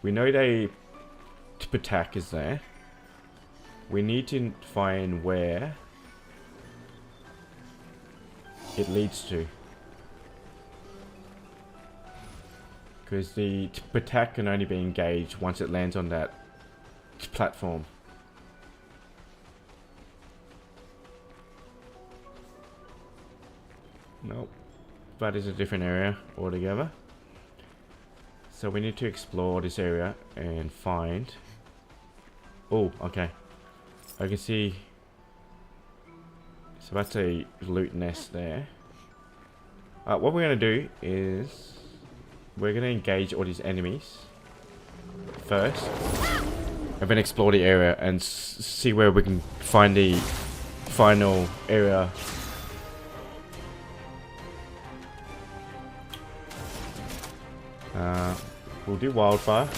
We know the attack is there. We need to find where it leads to. Because the attack can only be engaged once it lands on that platform. Nope. That is a different area altogether. So we need to explore this area and find... Oh, okay. I can see... So that's a loot nest there. What we're going to do is... We're going to engage all these enemies first. And then explore the area and see where we can find the final area. We'll do wildfire.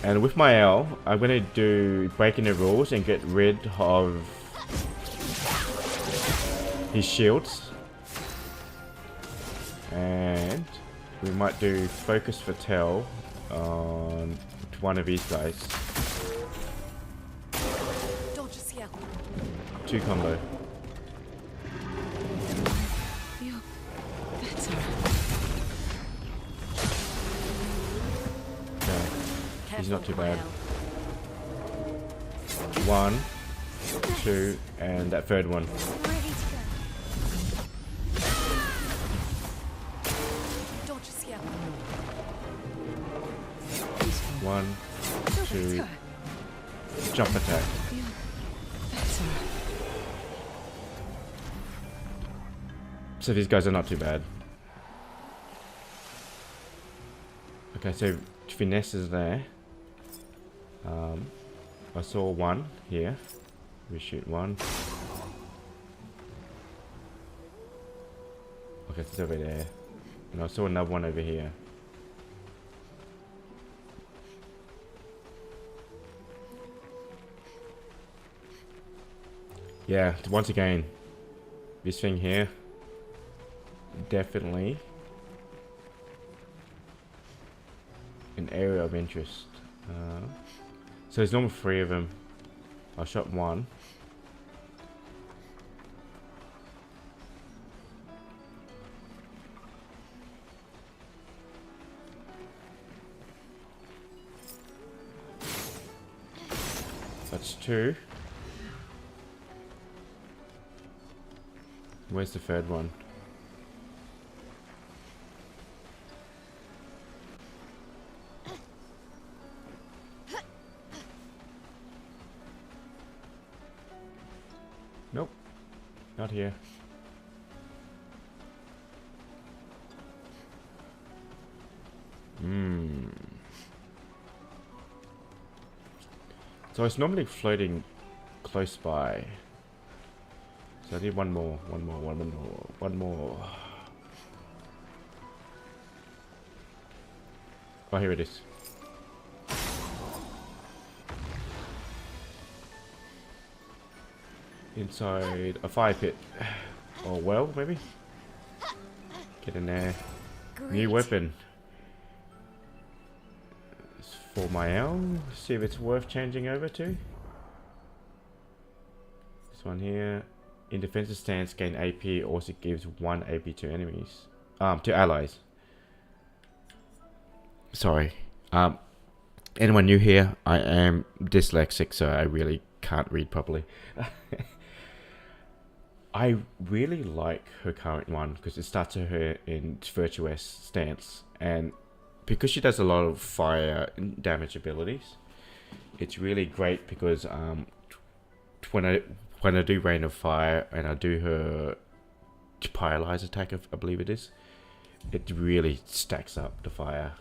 And with my L, I'm going to do breaking the rules and get rid of his shields. And we might do focus for Tell on one of these guys. 2 combo. Okay, he's not too bad. 1, 2, and that third one. 1, 2, jump attack. So these guys are not too bad. Okay, so finesse is there. I saw one here. We shoot one. Okay, it's over there. And I saw another one over here. Yeah, once again, this thing here, definitely an area of interest. So there's normally 3 of them. I shot 1. That's 2. Where's the third one? Nope. Not here. So it's normally floating close by. So I need one more. Oh, here it is. Inside a fire pit. Or well, maybe? Get in there. New Great. weapon. It's for my L. See if it's worth changing over to. This one here. In defensive stance, gain AP. Also gives 1 AP to enemies. To allies. Sorry. Anyone new here? I am dyslexic, so I really can't read properly. I really like her current one because it starts her in virtuous stance, and because she does a lot of fire damage abilities, it's really great because when I do Rain of Fire and I do her Paralyze attack, I believe it is, it really stacks up the fire.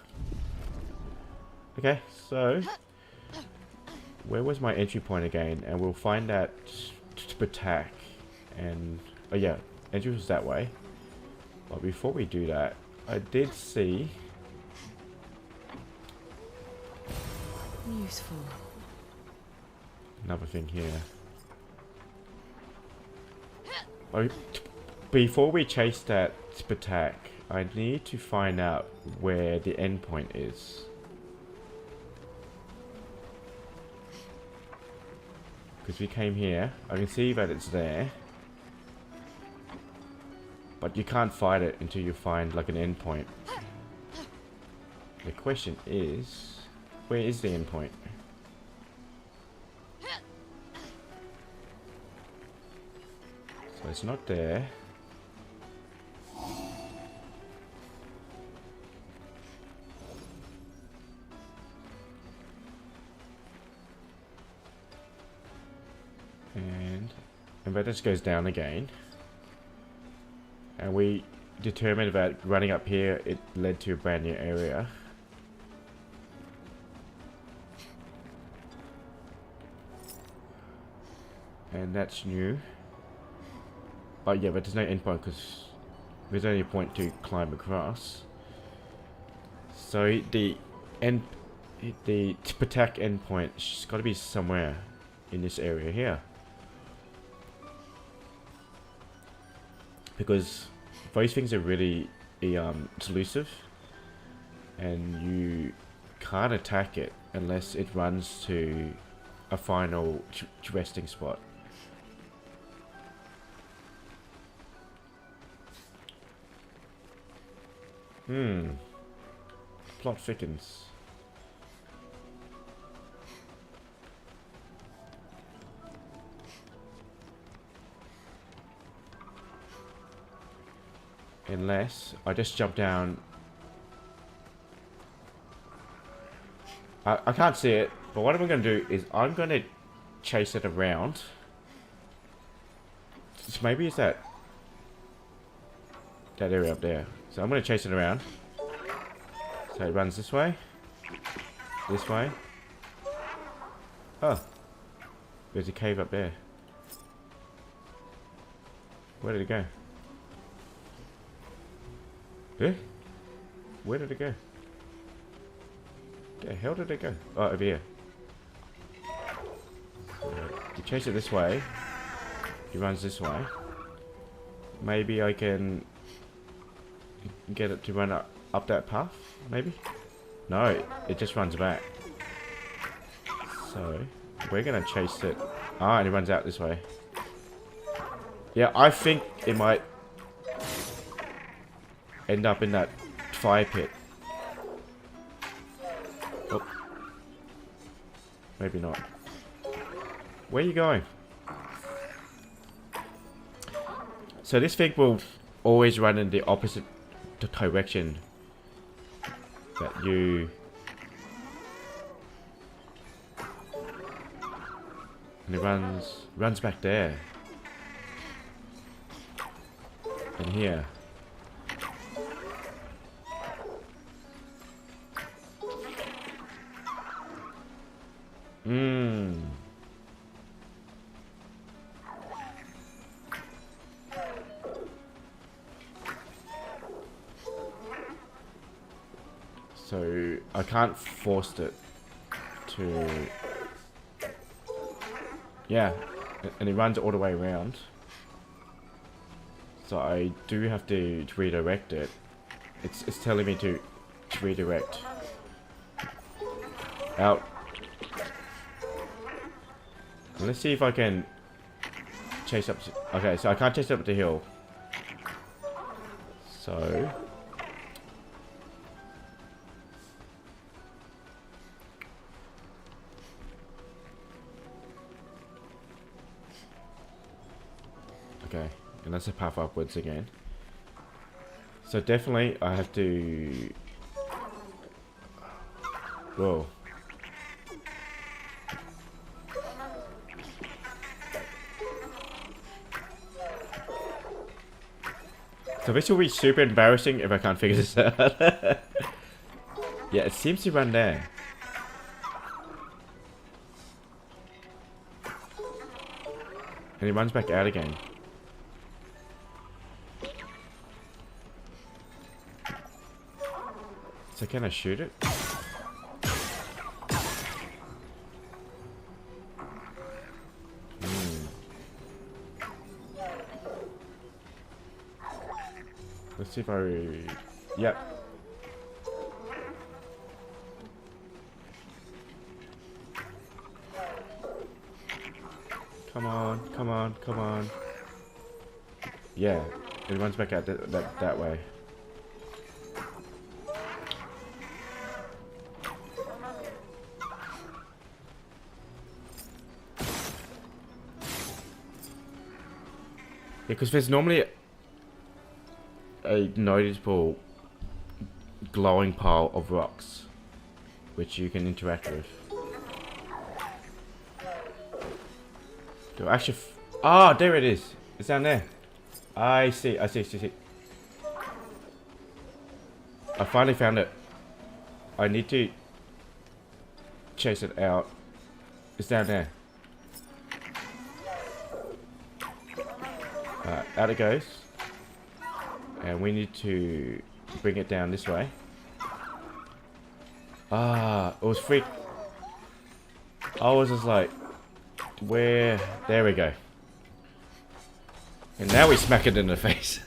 Okay, so where was my entry point again? And we'll find that attack. And oh yeah, entry was that way. But before we do that, I did see Useful. another thing here. Oh, before we chase that attack, I need to find out where the end point is. Because we came here, I can see that it's there. But you can't fight it until you find like an endpoint. The question is, where is the endpoint? So it's not there. And that just goes down again. And we determined that running up here, it led to a brand new area. And that's new. But yeah, but there's no endpoint because there's only a point to climb across. So the attack endpoint has got to be somewhere in this area here. Because those things are really elusive, and you can't attack it unless it runs to a final resting spot. Plot thickens. Unless I just jump down. I can't see it, but what I'm going to do is I'm going to chase it around. So maybe it's that area up there. So I'm going to chase it around. So it runs this way. This way. Oh. There's a cave up there. Where did it go? Eh? Where did it go? The hell did it go? Oh, over here. You chase it this way. He runs this way. Maybe I can get it to run up that path, maybe? No, it just runs back. So, we're gonna chase it. Ah, and it runs out this way. Yeah, I think it might end up in that fire pit. Oh. Maybe not. Where are you going? So this thing will always run in the opposite direction that you... And it runs back there. in here. So I can't force it to... Yeah, and it runs all the way around. So I do have to redirect it. It's telling me to redirect. Out. Let's see if I can chase up. Okay, so I can't chase up the hill. So okay, and that's a path upwards again. So definitely I have to... Whoa. So this will be super embarrassing if I can't figure this out. Yeah, it seems to run there. And it runs back out again. So can I shoot it? Let's see if I... Yep. Come on, come on, come on. Yeah, it runs back out that way. Because there's normally a noticeable glowing pile of rocks which you can interact with. Do I actually... Ah, there it is. It's down there. I see. I finally found it. I need to chase it out. It's down there. Out it goes. And we need to bring it down this way. Ah, it was freak. I was just like, where? There we go. And now we smack it in the face.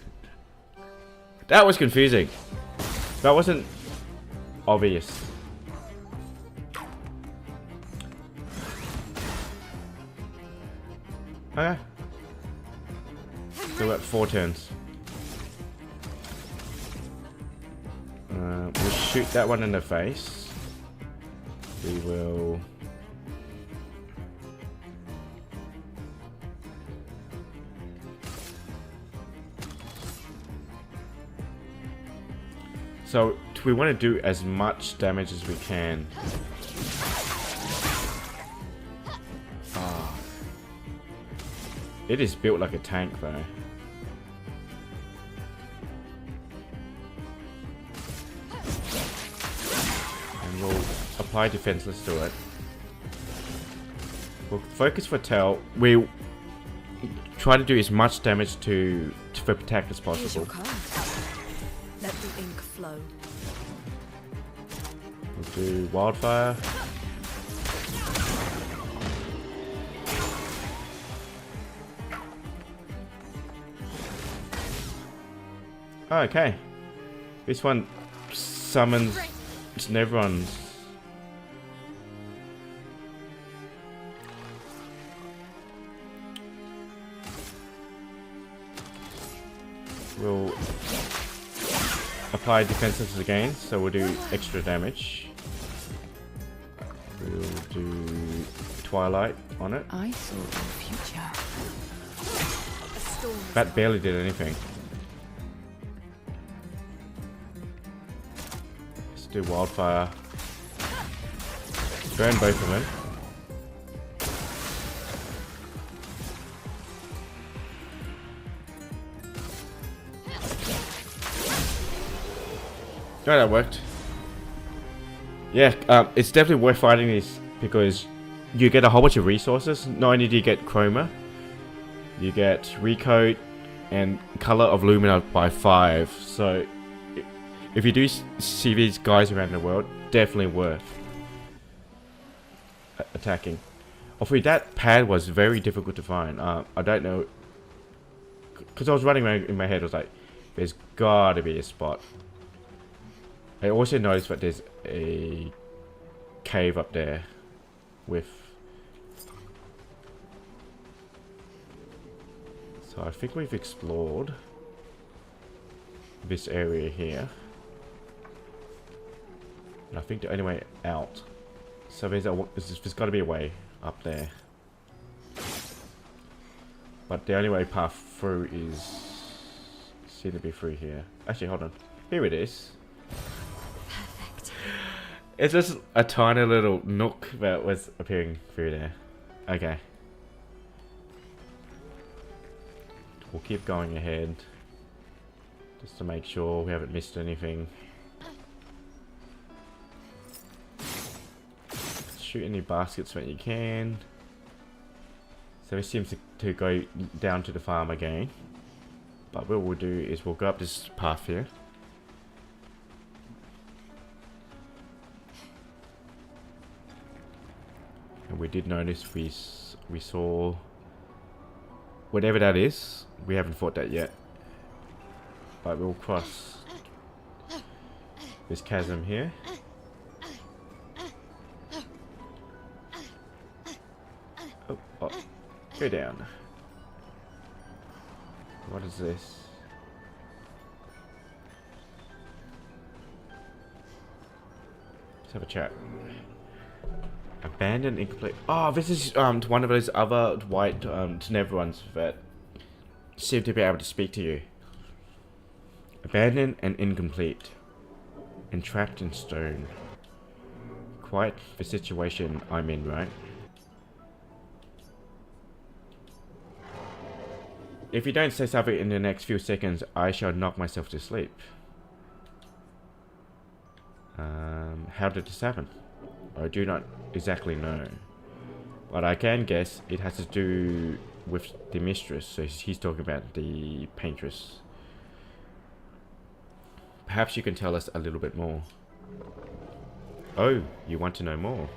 That was confusing. That wasn't obvious. Okay. So we're at 4 turns. We'll shoot that one in the face. We will... So we want to do as much damage as we can. Ah. It is built like a tank though. And we'll apply defenseless to it. We'll focus for tail. We'll try to do as much damage to protect as possible. Let the ink flow. We'll do wildfire. Okay. This one summons Nevron's. We'll apply defenses again, so we'll do extra damage. We'll do Twilight on it. I saw the future. That barely did anything. Let's do Wildfire. Burn both of them. Oh, that worked. Yeah, it's definitely worth fighting this because you get a whole bunch of resources. Not only do you get chroma, you get recoat and color of lumina by 5. So if you do see these guys around the world, definitely worth attacking. Although that pad was very difficult to find. I don't know, because I was running around in my head. I was like, there's gotta be a spot. I also noticed that there's a cave up there with... So I think we've explored this area here. And I think the only way out. So there's got to be a way up there. But the only way path through is... seem to be through here. Actually, hold on. Here it is. Perfect. It's just a tiny little nook that was appearing through there. Okay. We'll keep going ahead. Just to make sure we haven't missed anything. Shoot any baskets when you can. So it seems to go down to the farm again. But what we'll do is we'll go up this path here. And we did notice we saw whatever that is. We haven't fought that yet. But we'll cross this chasm here. Oh, go down. What is this? Let's have a chat. Abandoned, incomplete. Oh, this is one of those other white Tenebra ones that seem to be able to speak to you. Abandoned and incomplete. Entrapped in stone. Quite the situation I'm in, right? If you don't say something in the next few seconds, I shall knock myself to sleep. How did this happen? I do not exactly know. But I can guess it has to do with the mistress. So he's talking about the paintress. Perhaps you can tell us a little bit more. Oh, you want to know more?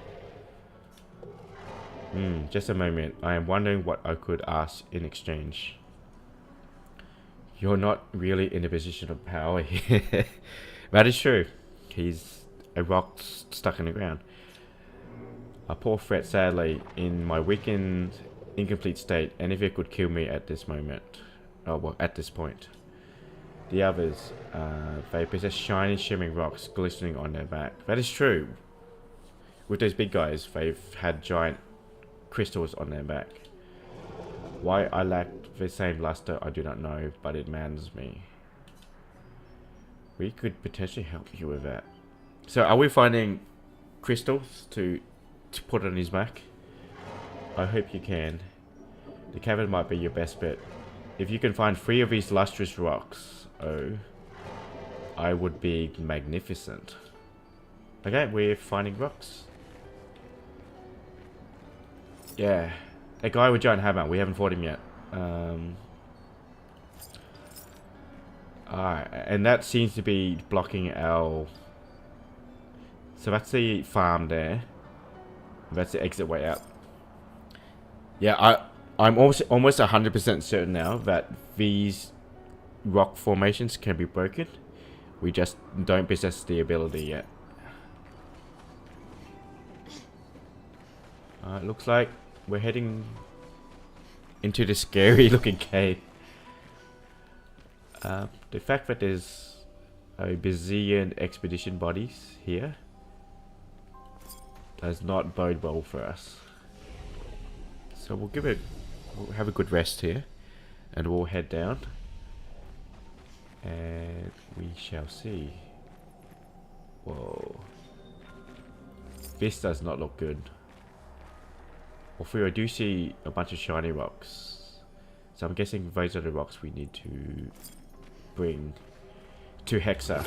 Just a moment. I am wondering what I could ask in exchange. You're not really in a position of power here. That is true. He's a rock stuck in the ground. A poor threat, sadly, in my weakened, incomplete state. Anything could kill me at this moment. Oh, well, at this point. The others, they possess shiny, shimmering rocks glistening on their back. That is true. With those big guys, they've had giant crystals on their back. Why I lack the same luster, I do not know, but it maddens me. We could potentially help you with that. So, are we finding crystals to put on his back? I hope you can. The cavern might be your best bet. If you can find 3 of these lustrous rocks, I would be magnificent. Okay, we're finding rocks. Yeah. That guy with giant hammer, we haven't fought him yet. Alright, and that seems to be blocking our... So that's the farm there. That's the exit way out. Yeah, I'm almost 100% certain now that these rock formations can be broken. We just don't possess the ability yet. Looks like we're heading into the scary looking cave. The fact that there's a bazillion expedition bodies here does not bode well for us. So we'll have a good rest here, and we'll head down, and we shall see. Whoa, this does not look good. Although I do see a bunch of shiny rocks, so I'm guessing those are the rocks we need to bring to Hexa.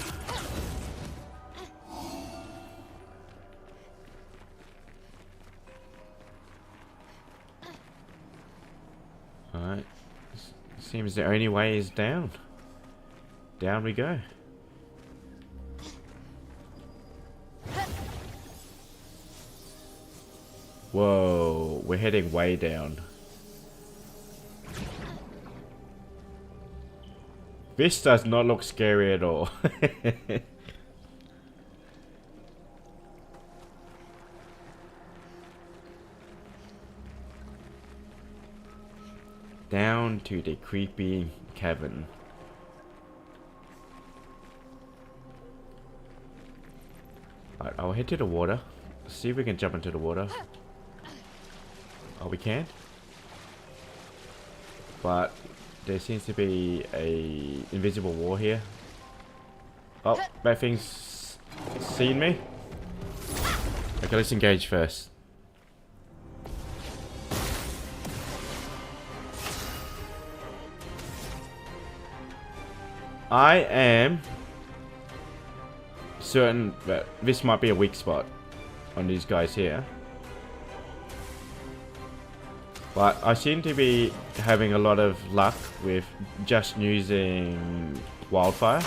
Seems the only way is down. Down we go. Whoa, we're heading way down. This does not look scary at all. Down to the creepy cavern. Alright, I'll head to the water. See if we can jump into the water. Oh, we can? But there seems to be a invisible wall here. Oh, that thing's seen me. Okay, let's engage first. I am certain that this might be a weak spot on these guys here. But I seem to be having a lot of luck with just using wildfire.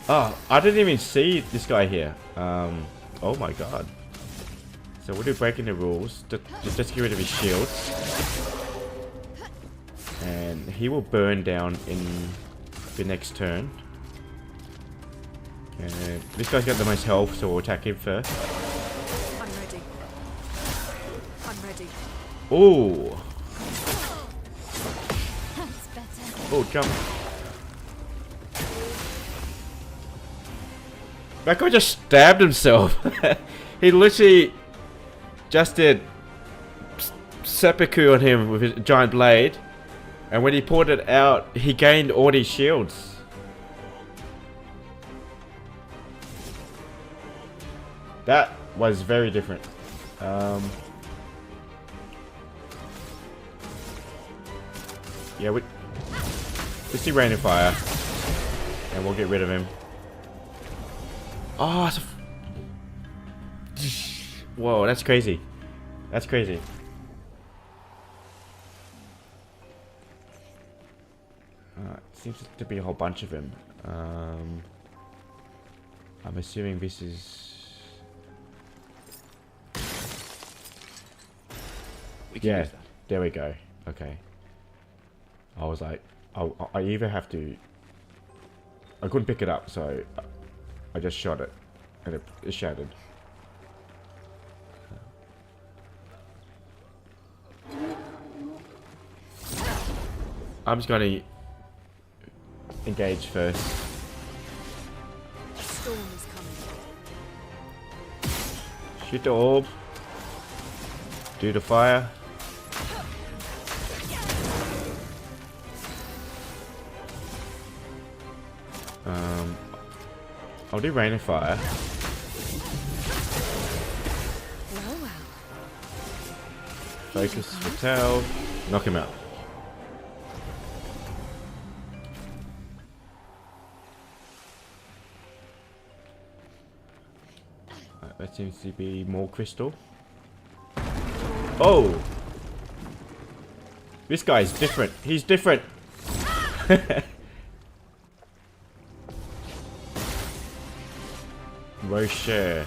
Oh, I didn't even see this guy here. Oh my god. So we'll do breaking the rules. Just get rid of his shields. And he will burn down in the next turn. And this guy's got the most health, so we'll attack him first. I'm ready. I'm ready. Ooh. That's better. Oh, jump. That guy just stabbed himself. He literally just did seppuku on him with his giant blade. And when he pulled it out, he gained all these shields. That was very different. Yeah, let's do rain and fire. And we'll get rid of him. Oh, it's whoa, that's crazy. That's crazy. Seems to be a whole bunch of them. I'm assuming this is... Yeah, there we go. Okay. I was like, I either have to... I couldn't pick it up, so I just shot it. And it shattered. I'm just gonna engage first. Storm is coming. Shoot the orb. Do the fire. I'll do rain and fire. Well, well. Focus for tail. Knock him out. That seems to be more crystal. Oh! This guy's different. He's different. Rocher.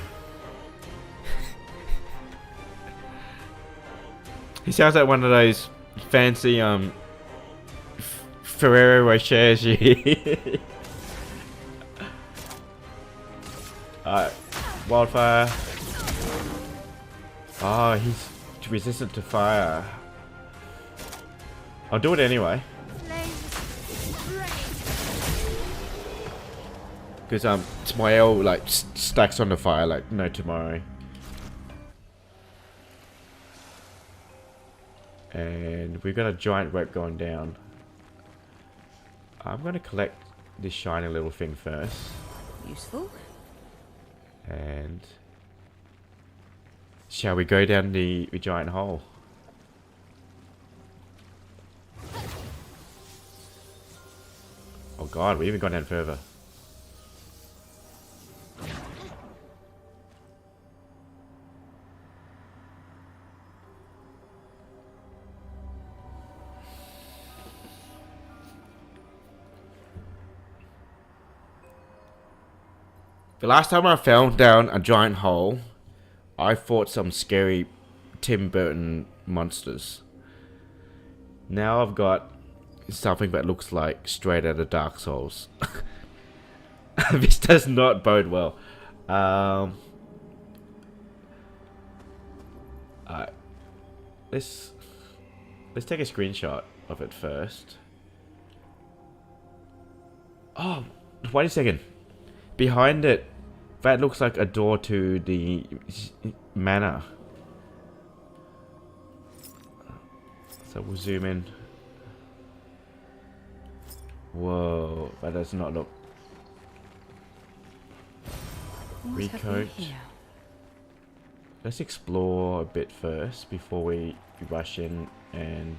He sounds like one of those fancy Ferrero Rochers. Wildfire. Oh, he's resistant to fire. I'll do it anyway. Because Smael like stacks on the fire like no tomorrow. And we've got a giant rope going down. I'm gonna collect this shiny little thing first. Useful. And shall we go down the giant hole? Oh god, we even gone down further. The last time I fell down a giant hole, I fought some scary Tim Burton monsters. Now I've got something that looks like straight out of Dark Souls. This does not bode well. Let's take a screenshot of it first. Oh, wait a second. Behind it, that looks like a door to the manor. So we'll zoom in. Whoa, that does not look. What have we Recoat. here? Let's explore a bit first before we rush in and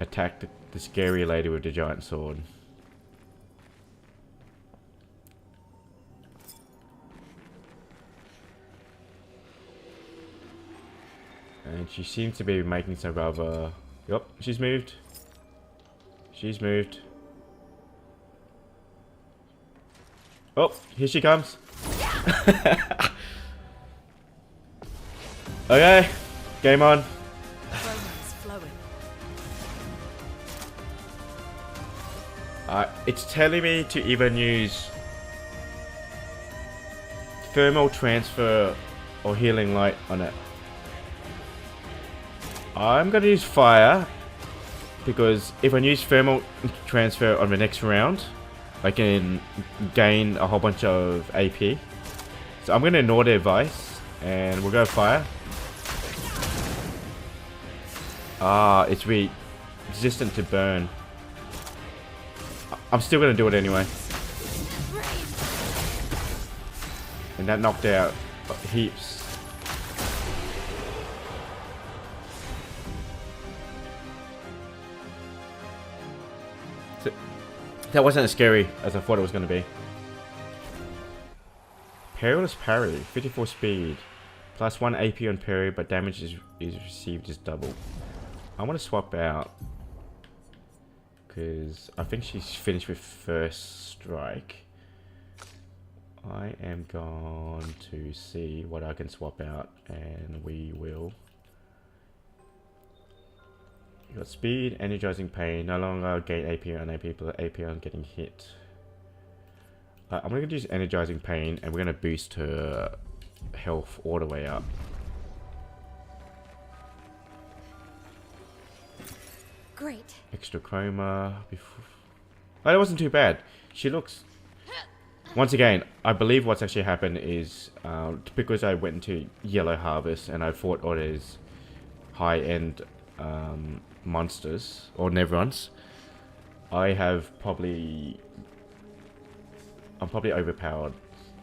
attack the scary lady with the giant sword. And she seems to be making some rather... Yep, she's moved. She's moved. Oh, here she comes. Okay, game on. Romance flowing. It's telling me to even use thermal transfer or healing light on it. I'm gonna use fire because if I use thermal transfer on the next round, I can gain a whole bunch of AP. So I'm gonna ignore the advice and we'll go fire. It's resistant to burn. I'm still gonna do it anyway. And that knocked out heaps. So, that wasn't as scary as I thought it was gonna be. Perilous parry, 54 speed. Plus 1 AP on parry, but damage is received is double. I want to swap out because I think she's finished with first strike. I am going to see what I can swap out, and we will. You got speed, energizing pain, no longer gain AP on AP, but AP on getting hit. I'm going to use energizing pain, and we're going to boost her health all the way up. Great. Extra chroma. Oh, that wasn't too bad. She looks... Once again, I believe what's actually happened is because I went into Yellow Harvest and I fought all these high-end monsters, or Nevrons, I'm probably overpowered.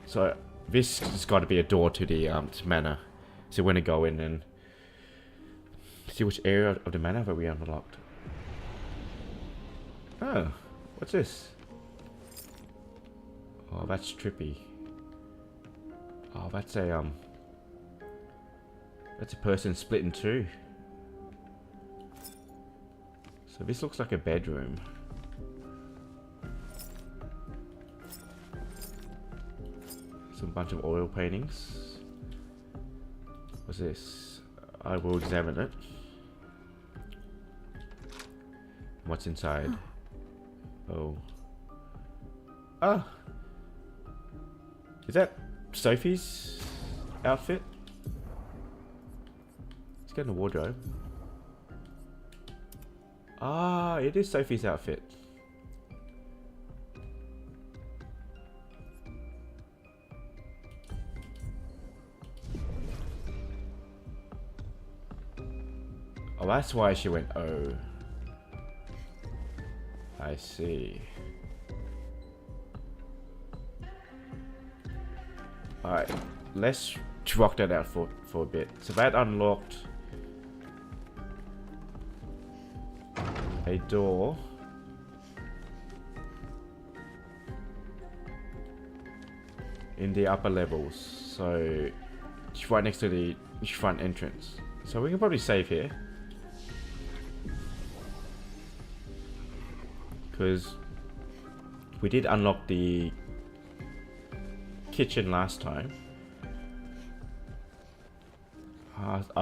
So this has got to be a door to the manor. So we're going to go in and see which area of the manor that we unlocked. Oh, what's this? Oh, that's trippy. Oh, that's a person split in two. So this looks like a bedroom. Some bunch of oil paintings. What's this? I will examine it. What's inside? Oh. Ah! Is that Sophie's outfit? Let's get in the wardrobe. Ah, it is Sophie's outfit. Oh, that's why she went, oh. I see. Alright, let's rock that out for a bit. So that unlocked a door. In the upper levels. So it's right next to the front entrance. So we can probably save here. Because we did unlock the kitchen last time.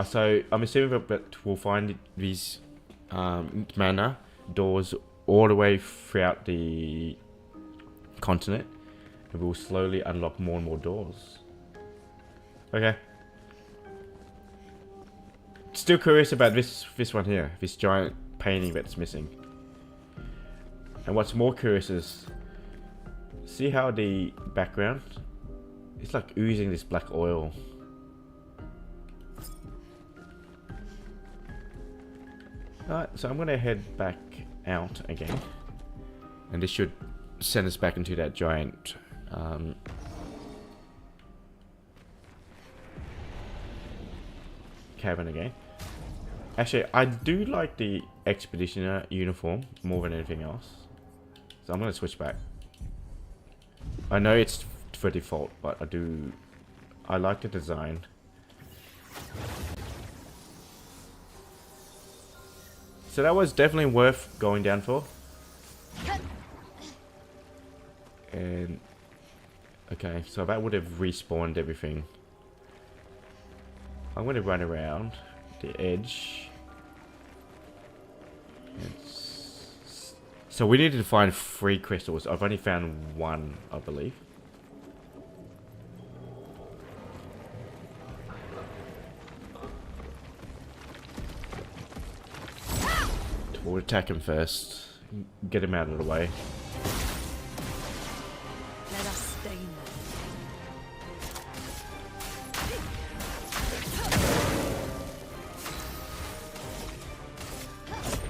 So I'm assuming that we'll find these manor doors all the way throughout the continent, and we'll slowly unlock more and more doors. Okay. Still curious about this one here, this giant painting that's missing. And what's more curious is, see how the background, it's like oozing this black oil. Alright, so I'm gonna head back out again, and this should send us back into that giant cabin again. Actually, I do like the expeditioner uniform more than anything else, so I'm gonna switch back. I know it's for default, but I like the design. So that was definitely worth going down for. And okay, so that would have respawned everything. I'm going to run around the edge. So we needed to find 3 crystals. I've only found 1, I believe. We'll attack him first. Get him out of the way. Let us stay there.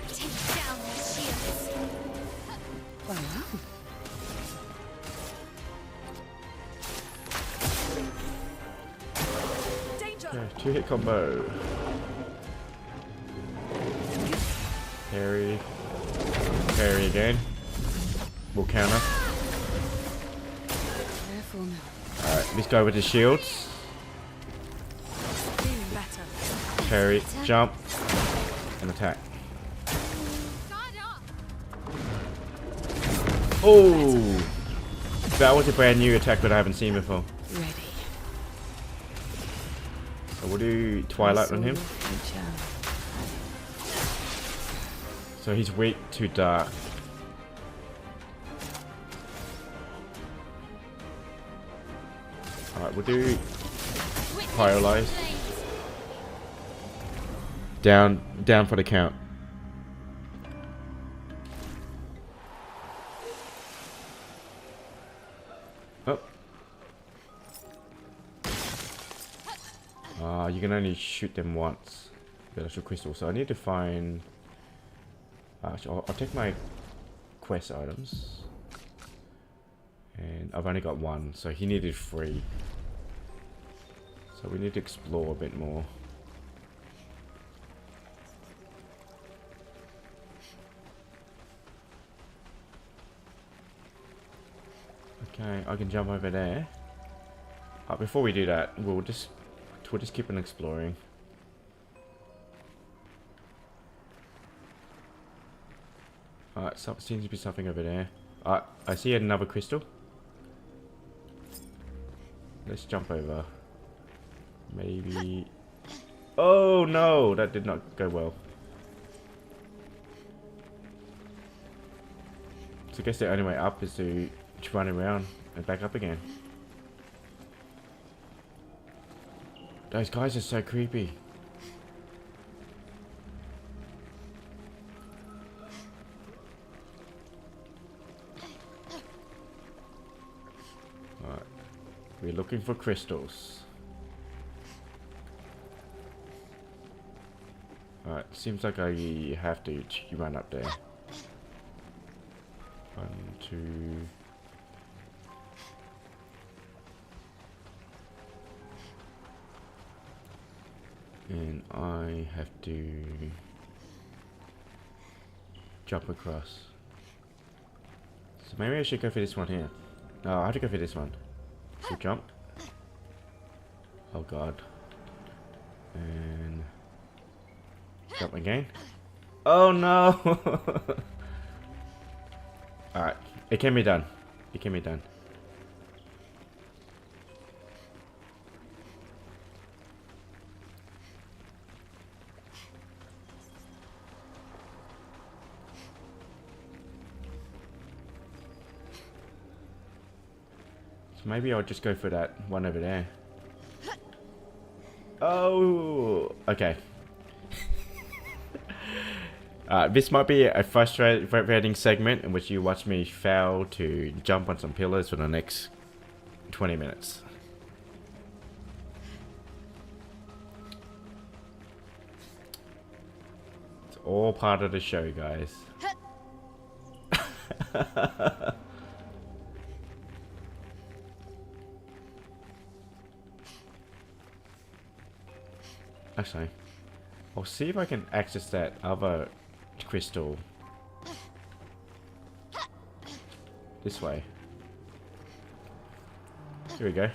Take down their shields. Wow. Danger! Yeah, 2-hit combo. Parry. Parry again. We'll counter. Careful now. Alright, this guy with his shields. Feeling better. Parry, jump, and attack. Oh! That was a brand new attack that I haven't seen before. Ready. So we'll do Twilight on him. So he's weak to dark. Alright, we'll do Pyrolyze. Down for the count. Oh. You can only shoot them once. The actual crystal. So I need to find. Actually, I'll take my quest items. And I've only got 1, so he needed 3. So we need to explore a bit more. Okay, I can jump over there. Before we do that, we'll just keep on exploring. Alright, so seems to be something over there. I see another crystal. Let's jump over. Maybe. Oh no, that did not go well. So I guess the only way up is to run around and back up again. Those guys are so creepy. Alright. We're looking for crystals. Alright, seems like I have to run up there. 1, 2. And I have to jump across. So maybe I should go for this one here. No, I have to go for this one. So jump. Oh god. And jump again. Oh no! Alright, it can be done. It can be done. So maybe I'll just go for that one over there. Oh, okay. This might be a frustrating segment in which you watch me fail to jump on some pillars for the next 20 minutes. It's all part of the show, guys. Actually, I'll see if I can access that other crystal this way. Here we go.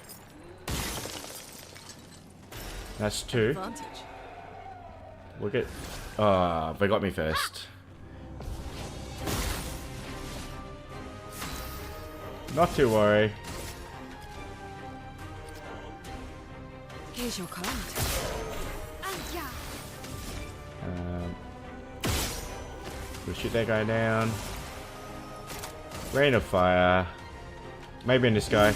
That's 2. Advantage. We'll get. Ah, they got me first. Not to worry. Here's your card. We'll shoot that guy down. Rain of fire. Maybe in this guy.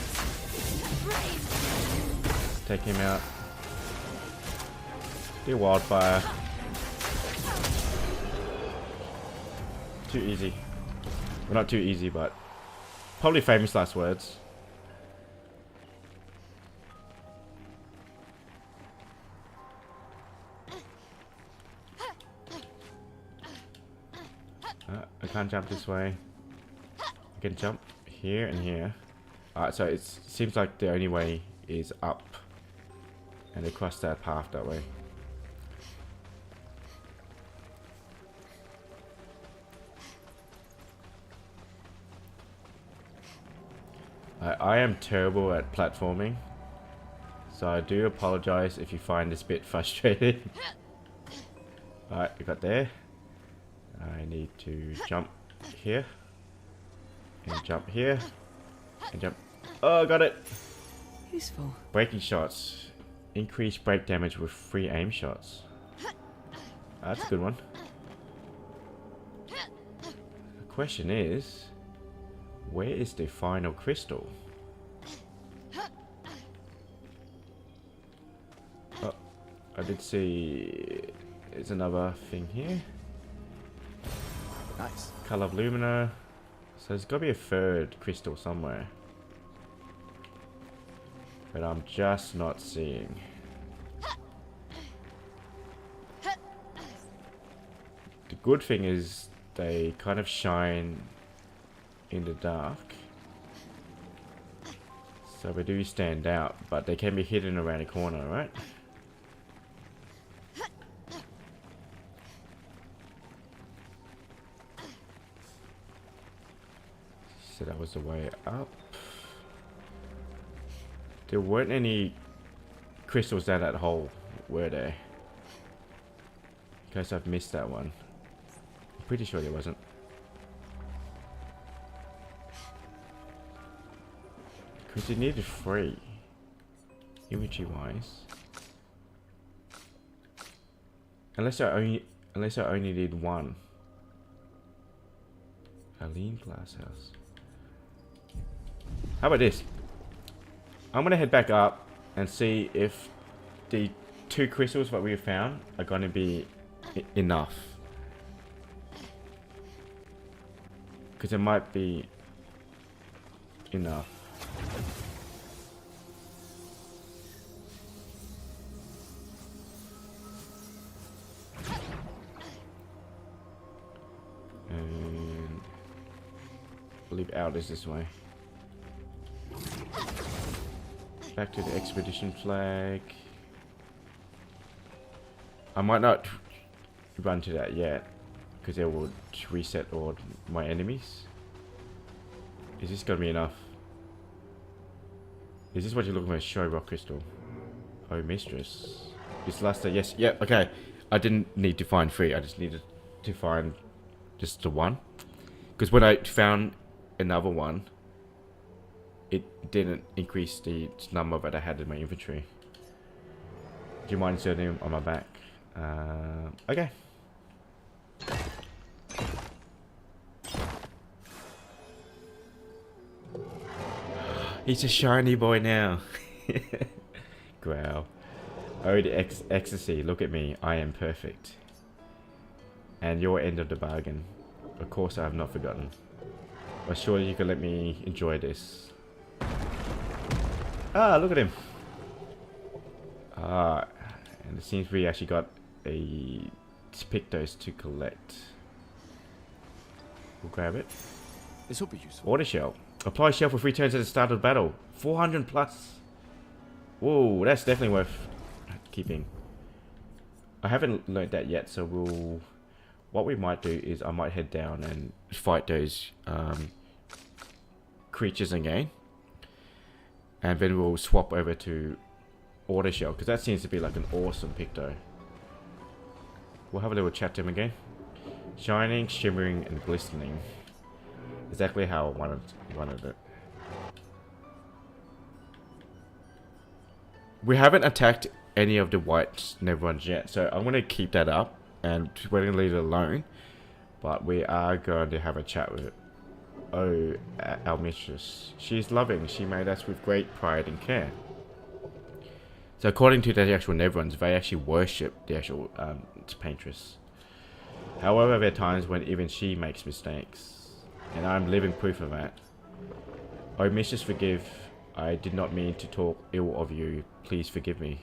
Take him out. Do wildfire. Too easy. Well, not too easy, but probably famous last words. I can't jump this way. I can jump here and here. Alright, so it seems like the only way is up and across that path that way. I am terrible at platforming, so I do apologize if you find this bit frustrating. Alright, we got there. I need to jump here and jump here and jump. Oh, got it. Useful. Breaking shots. Increase break damage with 3 aim shots. That's a good one. The question is, where is the final crystal? Oh, I did see there's another thing here. Nice. Color of Lumina. So there's got to be a 3rd crystal somewhere. But I'm just not seeing. The good thing is they kind of shine in the dark. So they do stand out, but they can be hidden around a corner, right? So that was the way up. There weren't any crystals down that hole, were there? In case I've missed that one. I'm pretty sure there wasn't. Because you needed 3. Imagery wise. Unless I only need 1. A lean glass house. How about this? I'm gonna head back up and see if the 2 crystals that we have found are gonna be enough. Because it might be enough. And I believe out is this way. Back to the expedition flag. I might not run to that yet because it will reset all my enemies. Is this gonna be enough? Is this what you're looking for? Show rock crystal. Oh, mistress. This last day, yes, yeah, okay. I didn't need to find 3. I just needed to find just the 1. Because when I found another one, it didn't increase the number that I had in my inventory. Do you mind inserting on my back? Okay. He's a shiny boy now. Growl. Oh, the ecstasy. Look at me. I am perfect. And your end of the bargain. Of course I have not forgotten. But surely you can let me enjoy this. Ah, look at him. Ah, and it seems we actually got a Pictos to collect. We'll grab it. This will be useful. Water shell. Apply shell for 3 turns at the start of the battle. 400 plus. Whoa, that's definitely worth keeping. I haven't learnt that yet, so we'll... What we might do is I might head down and fight those creatures again. And then we'll swap over to Order Shell, because that seems to be like an awesome Picto. We'll have a little chat to him again. Shining, shimmering, and glistening. Exactly how I wanted it. We haven't attacked any of the white Neverons yet, so I'm going to keep that up and we're going to leave it alone. But we are going to have a chat with it. Oh, our mistress. She's loving. She made us with great pride and care. So according to the actual Neverons, they actually worship the actual paintress. However, there are times when even she makes mistakes. And I'm living proof of that. Oh, mistress, forgive. I did not mean to talk ill of you. Please forgive me.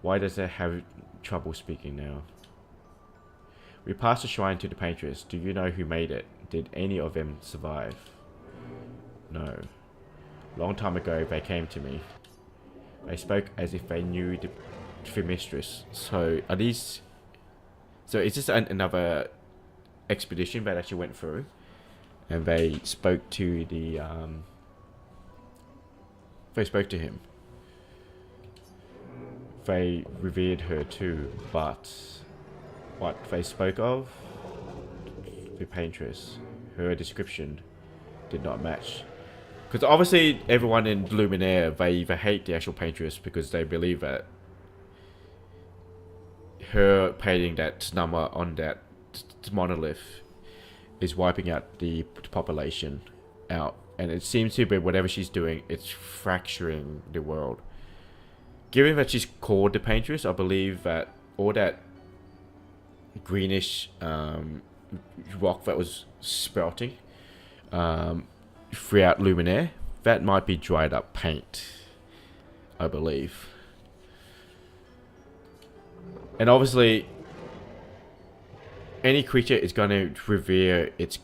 Why does it have trouble speaking now? We passed the shrine to the paintress. Do you know who made it? Did any of them survive? No. Long time ago, they came to me. They spoke as if they knew the mistress. So, are these... So, is this another expedition that actually went through? And they spoke to the... They spoke to him. They revered her too, but... What they spoke of? The paintress. Her description did not match. Because obviously everyone in Luminaire, they hate the actual paintress because they believe that her painting that number on that monolith is wiping out the population out. And it seems to be whatever she's doing, it's fracturing the world. Given that she's called the paintress, I believe that all that greenish rock that was sprouting throughout Luminaire, that might be dried up paint, I believe. And obviously any creature is going to revere its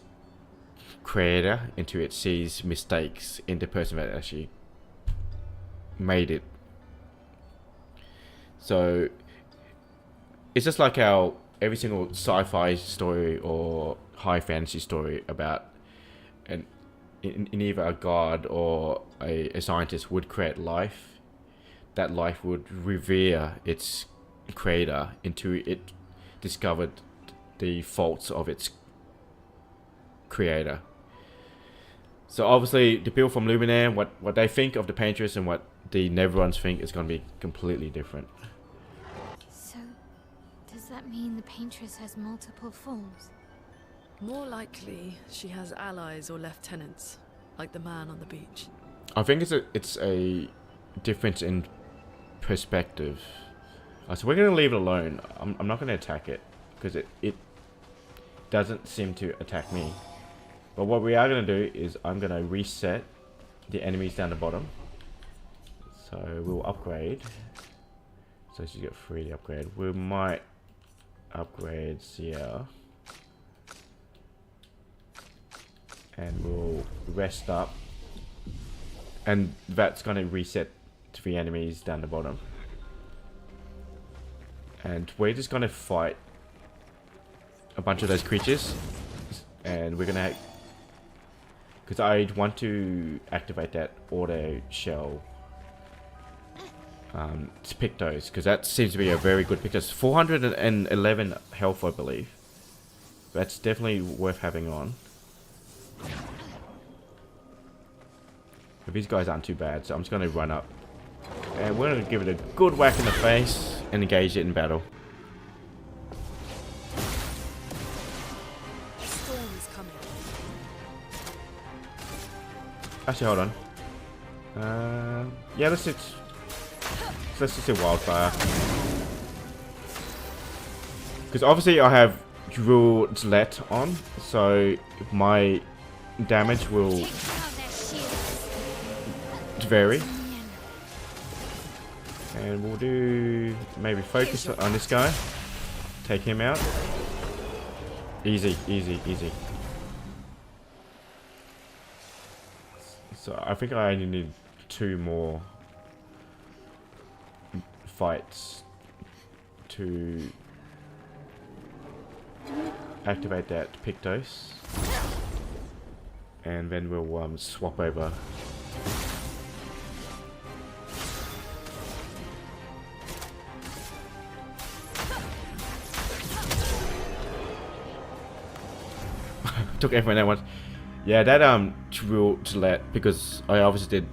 creator until it sees mistakes in the person that actually made it. So it's just like how every single sci-fi story or high fantasy story about in either a god or a scientist would create life, that life would revere its creator until it discovered the faults of its creator. So obviously the people from Luminaire, what they think of the paintress and what the Neverons think is going to be completely different. So, does that mean the paintress has multiple forms? More likely, she has allies or lieutenants, like the man on the beach. I think it's a difference in perspective. So we're going to leave it alone. I'm not going to attack it because it doesn't seem to attack me. But what we are going to do is I'm going to reset the enemies down the bottom. So we'll upgrade. So she's got 3 to upgrade. We might upgrade Sierra. And we'll rest up. And that's going to reset 3 enemies down the bottom. And we're just going to fight a bunch of those creatures. And we're going to... Because I want to activate that auto shell. To pick those. Because that seems to be a very good pick. That's 411 health, I believe. That's definitely worth having on. But these guys aren't too bad, so I'm just going to run up. And we're going to give it a good whack in the face and engage it in battle. The storm is coming. Actually, hold on. Yeah, let's just do wildfire. Because obviously I have Drill Gillette on, so my damage will vary. And we'll do maybe focus on this guy. Take him out. Easy, easy, easy. So I think I only need 2 more fights to activate that Pictos. And then we'll swap over. Took everyone at once. Yeah, that Drill Gillette, because I obviously did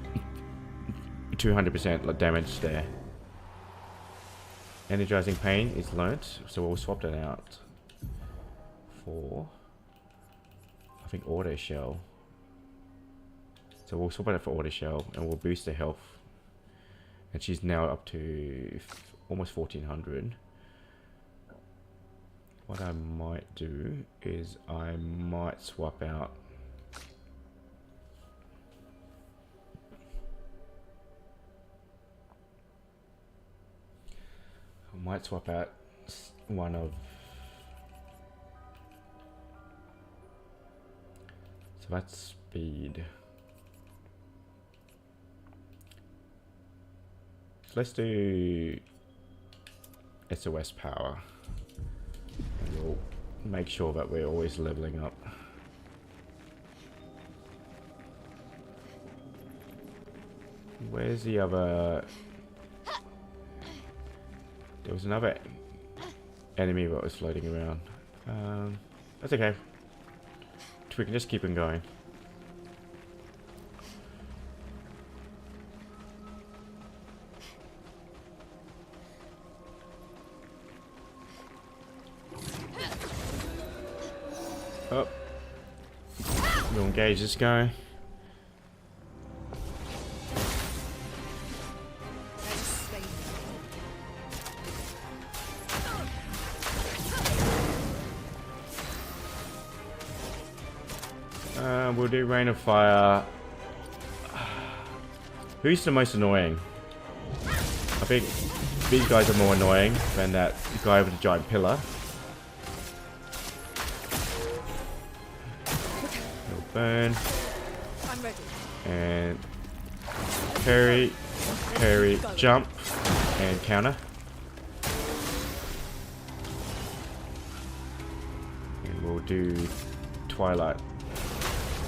200% like damage there. Energizing Pain is learnt, so we'll swap that out for, I think, Auto Shell. So we'll swap it out for Auto Shell, and we'll boost her health. And she's now up to almost 1400. What I might do is I might swap out one of, so that's speed. So let's do SOS power. And we'll make sure that we're always leveling up. Where's the other? There was another enemy that was floating around. That's okay. We can just keep on going. Oh. We'll engage this guy. We'll do Rain of Fire. Who's the most annoying? I think these guys are more annoying than that guy with the giant pillar. Little burn. I'm ready. And parry, parry, jump, and counter. And we'll do Twilight.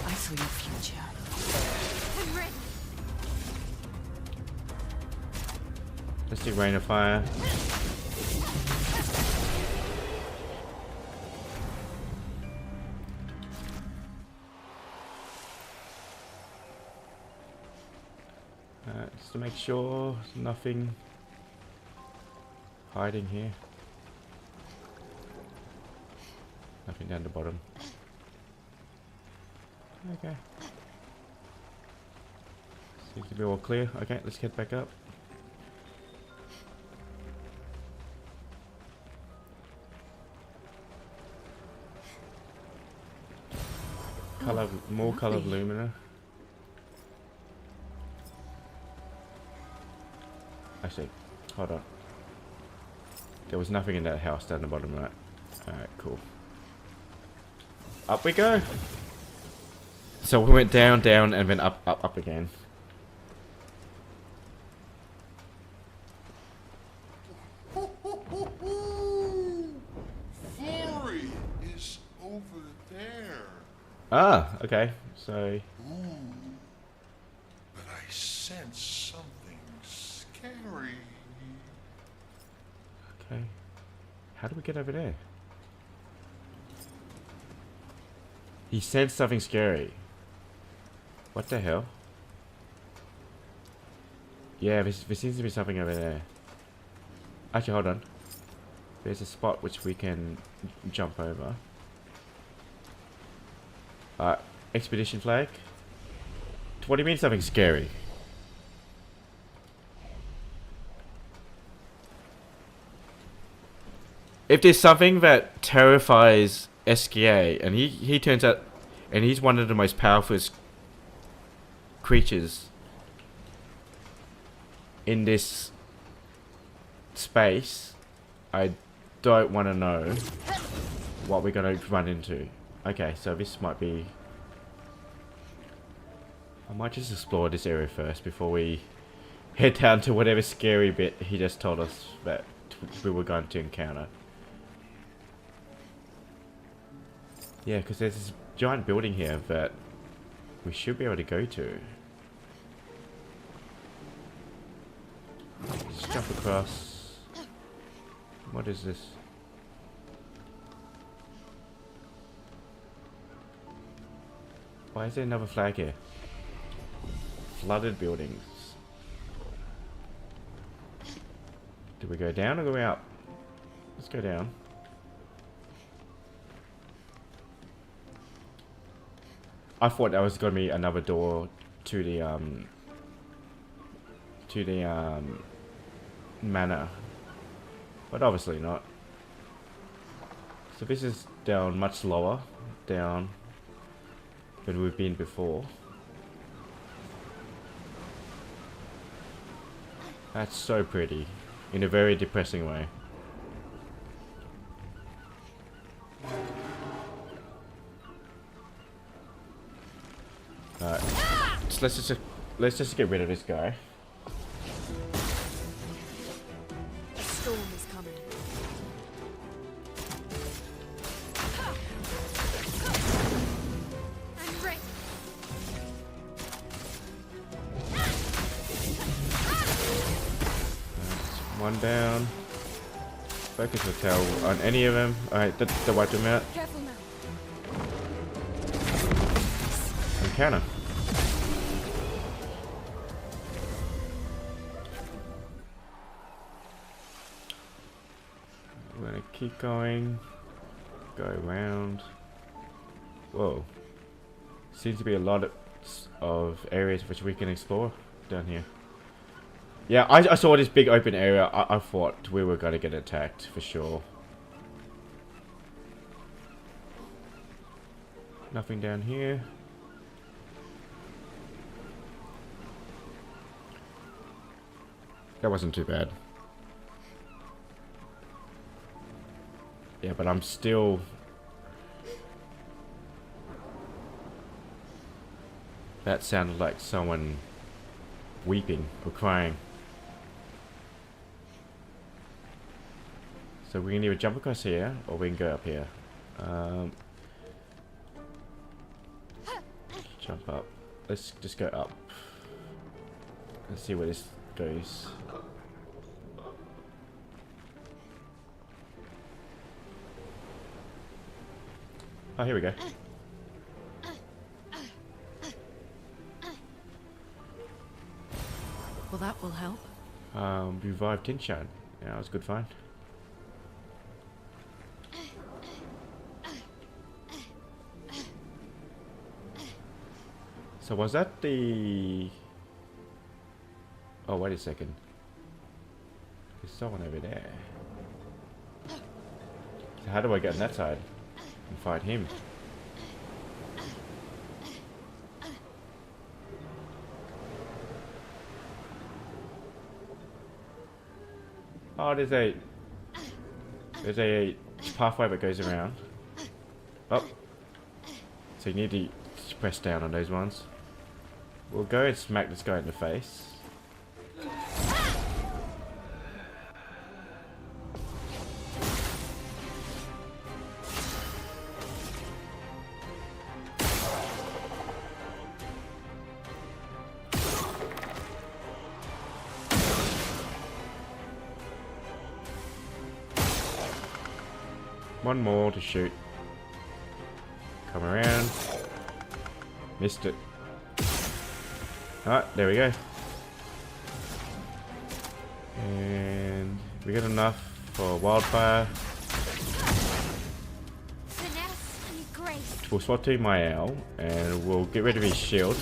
I saw your future. I'm ready. Let's do Rain of Fire. Just to make sure there's nothing hiding here. Nothing down the bottom. Okay. Seems to be all clear. Okay, let's get back up. Color, more color of Lumina. Actually, hold on. There was nothing in that house down the bottom, right? Alright, cool. Up we go! So we went down, down, and then up, up, up again. Fury is over there. Ah, okay. So But I sense something scary. okay. How do we get over there? He said something scary. What the hell? Yeah, there seems to be something over there. Actually, hold on. There's a spot which we can jump over. Expedition flag. What do you mean something scary? if there's something that terrifies Esquie, and he turns out, and he's one of the most powerful creatures in this space, I don't want to know what we're going to run into. Okay, so this might be... I might just explore this area first before we head down to whatever scary bit he just told us that we were going to encounter. Yeah, because there's this giant building here that we should be able to go to. Just jump across. What is this? Why is there another flag here? Flooded buildings. Do we go down or go up? Let's go down. I thought that was going to be another door to the manor, but obviously not. So this is down much lower down than we've been before. That's so pretty, in a very depressing way. Alright, so let's just get rid of this guy. A storm is coming. I'm ready. One down. Focus the tail on any of them. Alright, that wiped him out. Careful now. Encounter. We're gonna keep going. Go around. Whoa. Seems to be a lot of areas which we can explore down here. Yeah, I saw this big open area. I thought we were gonna get attacked for sure. Nothing down here. That wasn't too bad. Yeah, but I'm still... That sounded like someone weeping or crying. So we can either jump across here or we can go up here. Jump up. Let's just go up. Let's see where this goes. Oh, here we go. Well, that will help. Revived Tinshine. Yeah, that was a good find. So was that the... Oh, wait a second. There's someone over there. So how do I get on that side and fight him? Oh, there's a pathway that goes around. Oh. So you need to press down on those ones. We'll go and smack this guy in the face. One more to shoot. Come around. Missed it. Alright, there we go. And we got enough for wildfire. Finesse and grace. We'll swap to my owl and we'll get rid of his shield.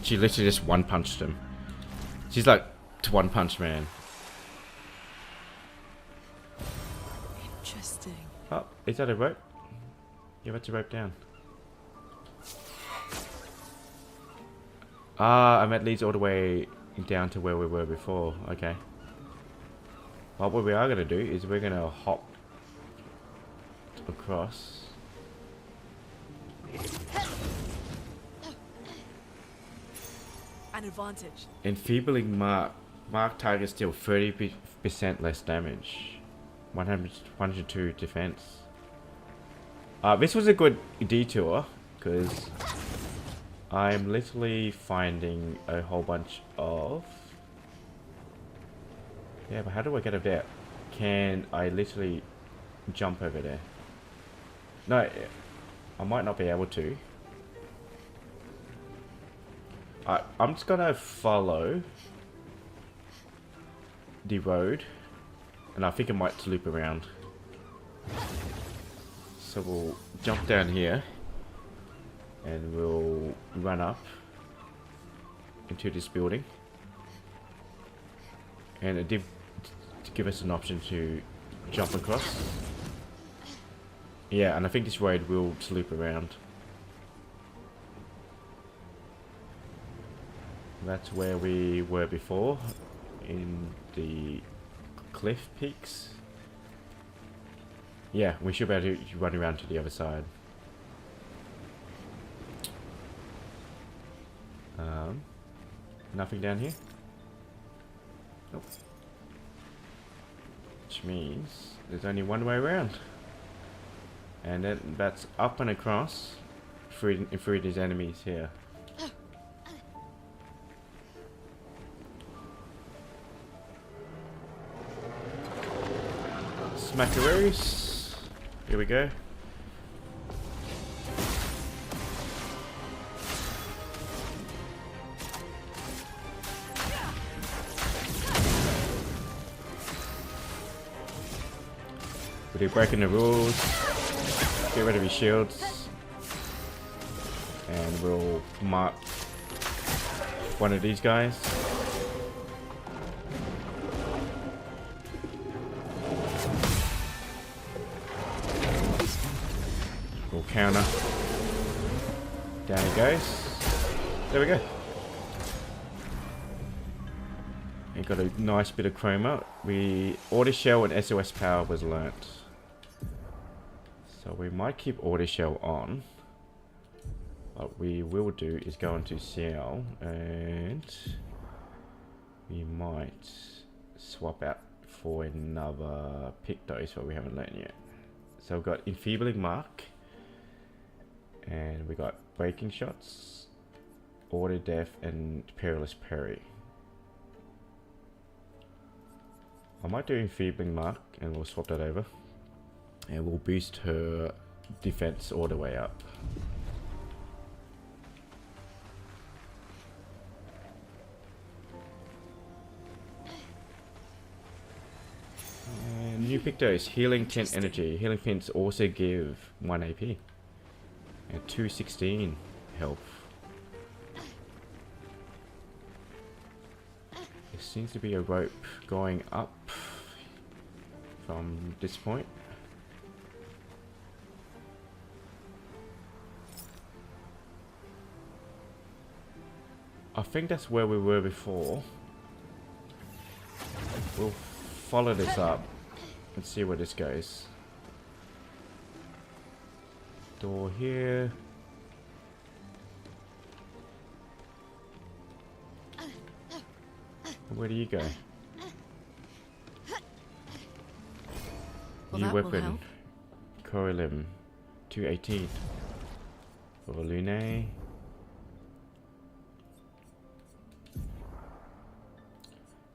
She literally just one punched him. She's like one punch man. Interesting. Oh, is that a rope? Yeah, what's a rope down? Ah, and that leads all the way down to where we were before. Okay. Well, what we are going to do is we're going to hop across. An advantage. Enfeebling mark. Mark targets deal 30% less damage. 102 defense. This was a good detour because I'm literally finding a whole bunch of... Yeah, but how do I get over there? Can I literally jump over there? No, I might not be able to. I'm just gonna follow the road, and I think it might loop around. So we'll jump down here, and we'll run up into this building, and it did give us an option to jump across. Yeah, and I think this road will loop around. That's where we were before, in the cliff peaks. Yeah, we should be able to run around to the other side. Nothing down here? Nope. Which means there's only one way around. And then that's up and across through these enemies here. Smackaroos. Here we go. We're breaking the rules. Get rid of his shields. And we'll mark one of these guys. We'll counter. Down he goes. There we go. He got a nice bit of chroma. Auto shell and SOS power was learnt. So we might keep auto shell on. What we will do is go into CL and we might swap out for another pick dose, but we haven't learned yet. So we've got enfeebling mark, and we got breaking shots, auto death, and perilous parry. I might do enfeebling mark, and we'll swap that over, and we'll boost her defense all the way up. And new pick dose, healing 10 energy. Healing pins also give 1 AP and 216 health. There seems to be a rope going up from this point. I think that's where we were before. We'll follow this up and see where this goes. Door here. Where do you go? Well, New that will weapon. help. Corilum. 218. For Lune.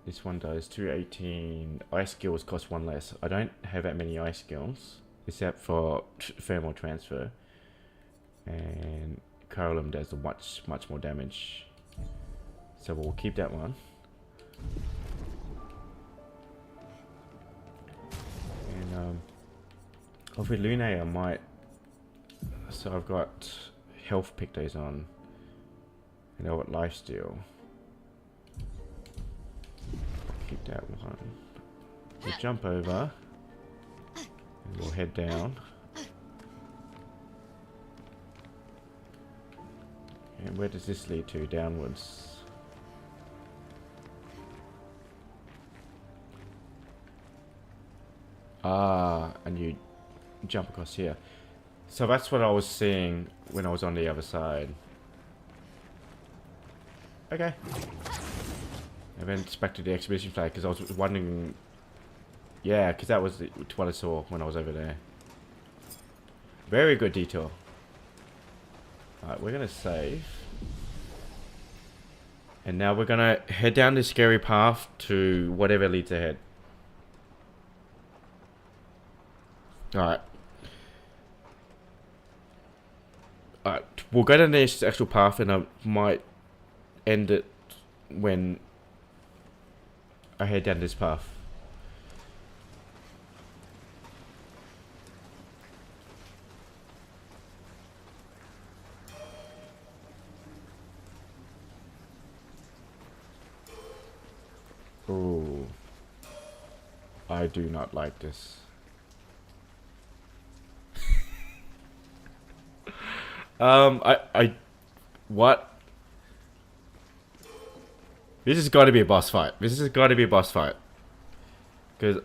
This one does 218. Ice skills cost 1 less. I don't have that many ice skills, except for thermal transfer. And Corilum does much more damage. So we'll keep that one. And with Lune I might... So I've got health pick days on. And I've got lifesteal. Keep that one. We'll jump over We'll head down. And where does this lead to? Downwards. Ah, and you jump across here. So that's what I was seeing when I was on the other side. Okay. And then it's back to the exhibition flag because I was wondering. Yeah, because that was what I saw when I was over there. Very good detail. Alright, we're gonna save. And now we're gonna head down this scary path to whatever leads ahead. Alright. Alright, we'll go to this actual path and I might end it when I head down this path. Ooh. I do not like this. What? This has got to be a boss fight. This has got to be a boss fight. Because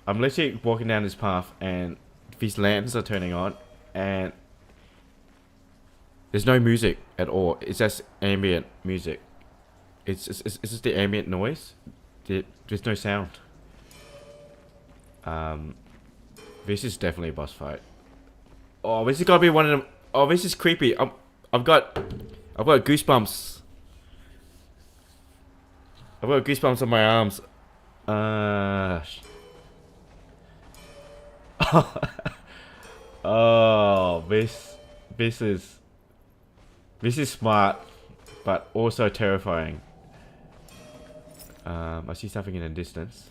I'm literally walking down this path and these lanterns are turning on and there's no music at all. It's just ambient music. It's just the ambient noise. There's no sound. This is definitely a boss fight. Oh, this has got to be one of them. Oh, this is creepy. I've got goosebumps. I've got goosebumps on my arms. Oh, this is smart, but also terrifying. I see something in the distance.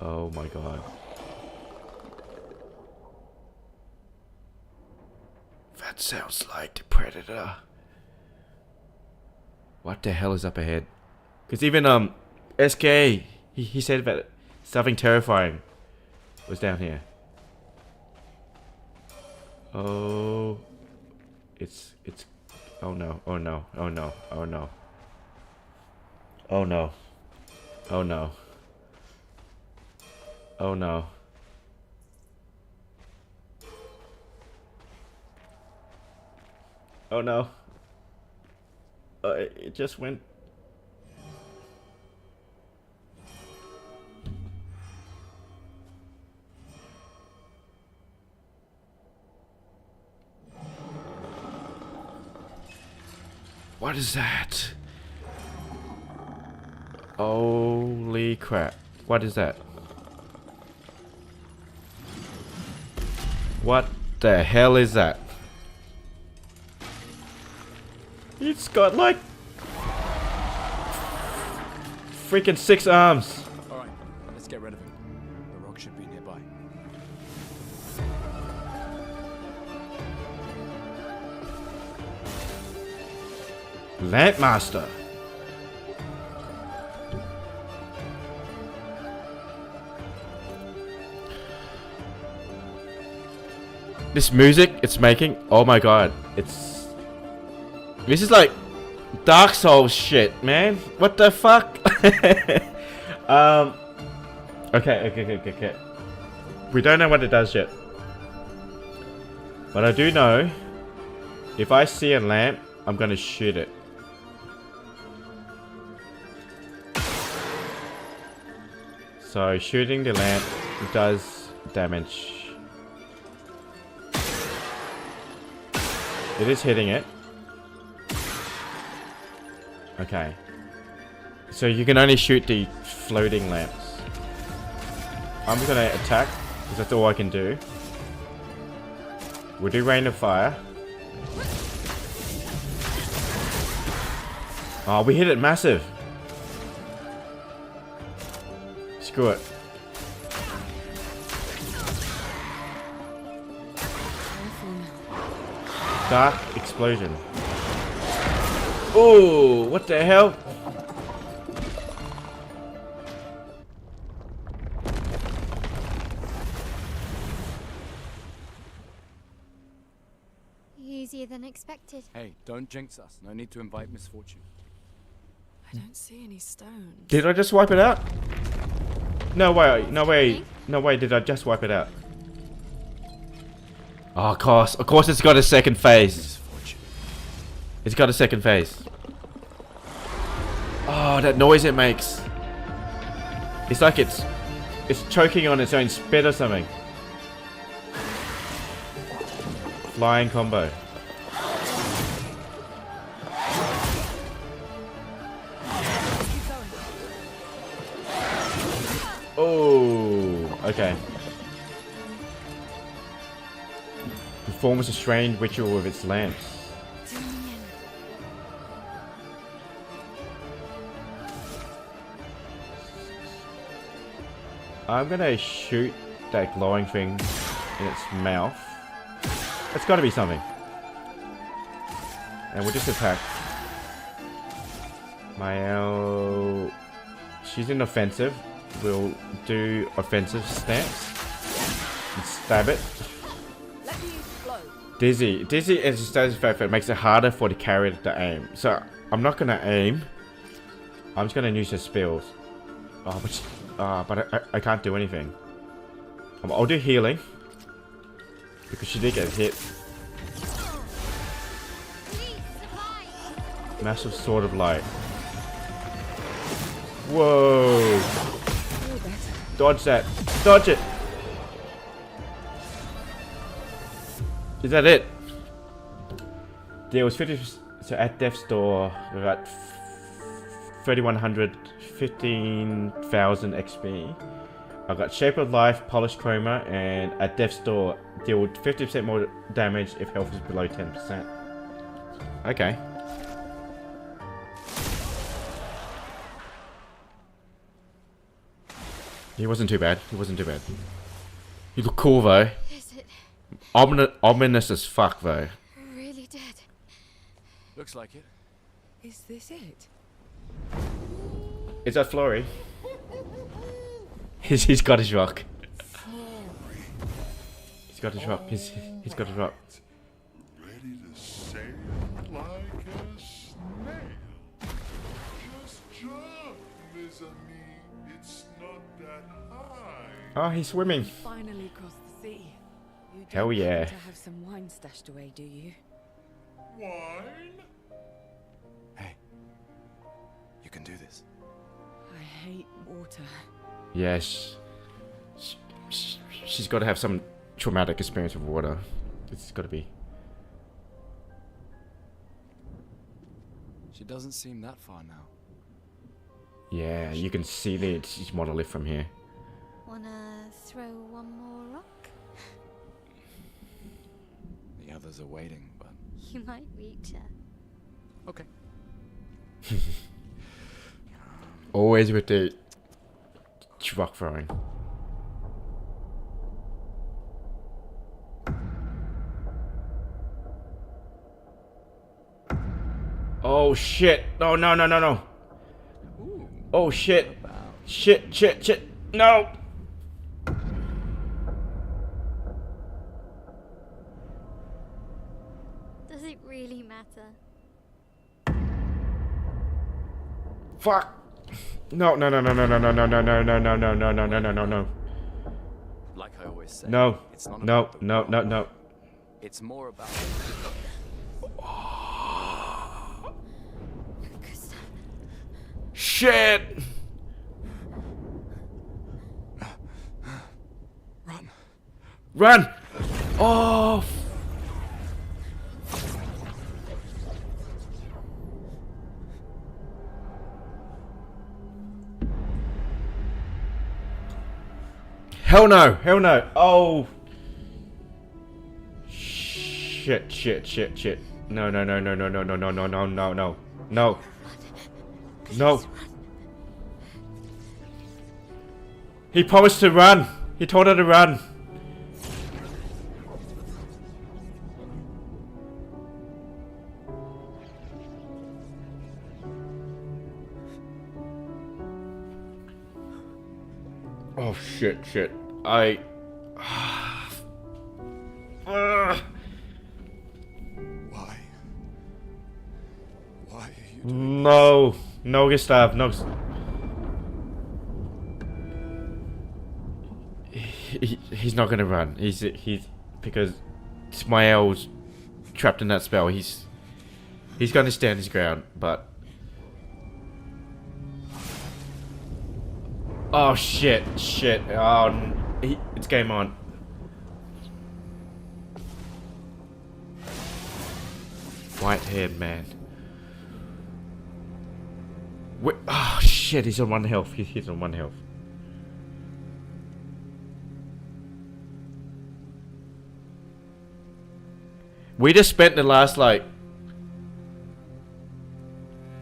Oh my god. That sounds like the predator. What the hell is up ahead? Because even Esquie, he said that something terrifying was down here. Oh, it's oh no, oh no, oh no, oh no. Oh no. Oh no. Oh no. Oh no. It just went. What is that? Holy crap. What is that? What the hell is that? It's got like freaking 6 arms. Alright, let's get rid of him. The rock should be nearby. Lampmaster. This music it's making, oh my god, this is like Dark Souls shit, man. What the fuck? Okay. We don't know what it does yet. But I do know, if I see a lamp, I'm gonna shoot it. So shooting the lamp does damage. It is hitting it. Okay. So you can only shoot the floating lamps. I'm just gonna attack, because that's all I can do. We'll do rain of fire. Oh, we hit it massive. Screw it. Dark explosion. Oh, what the hell? easier than expected. Hey, don't jinx us. No need to invite misfortune. I don't see any stones. Did I just wipe it out? No way, no way, no way did I just wipe it out. Oh, of course it's got a second phase. Misfortune. It's got a second phase. Oh, that noise it makes. It's like it's choking on its own spit or something. Flying combo. Oh, okay. Performs a strange ritual with its lamps. I'm gonna shoot that glowing thing in its mouth. It's gotta be something. And we'll just attack. She's in offensive. We'll do offensive stance. And stab it. Dizzy is a status effect that makes it harder for the carrier to aim. So I'm not gonna aim. I'm just gonna use the spells. But I can't do anything. I'll do healing. Because she did get hit. Massive Sword of Light. Whoa. Dodge that. Dodge it. Is that it? There was 50. So at death's door, we got 3100, 15,000 XP. I got Shape of Life, Polished Chroma, and at death's door, deal 50% more damage if health is below 10%. Okay. He wasn't too bad. He wasn't too bad. You look cool though. Is it Ominous as fuck though. really dead? Looks like it. Is this it? Is that Flory? He's got his rock. He's got his rock. He's got his rock. Ready to sail like a snail. Just jump, mes amis. It's not that high. Oh, he's swimming. Finally crossed the sea. You Hell don't yeah. happen to have some wine stashed away, do you? Wine? Hey, you can do this. I hate water. Yes. She's got to have some traumatic experience with water. It's got to be. She doesn't seem that far now. Yeah, you can see the monolith from here. Wanna throw one more rock? The others are waiting, but You might reach her. okay. Always with the rock throwing. Oh shit! No! Ooh, Oh shit! Shit! No! Does it really matter? Fuck! No! like I always say. No! It's not No! about the No! rock. No! No! It's more about Gustav. Shit! run. Run! Oh! Hell no! Hell no! Oh! Shit! No! No! He promised to run! He told her to run! Oh shit! no. No, Gustav, no. He's not gonna run. He's because Smael's trapped in that spell. He's gonna stand his ground, but oh shit. Oh, it's game on. White-haired man. Oh shit, he's on 1 health. He's on 1 health. We just spent the last, like...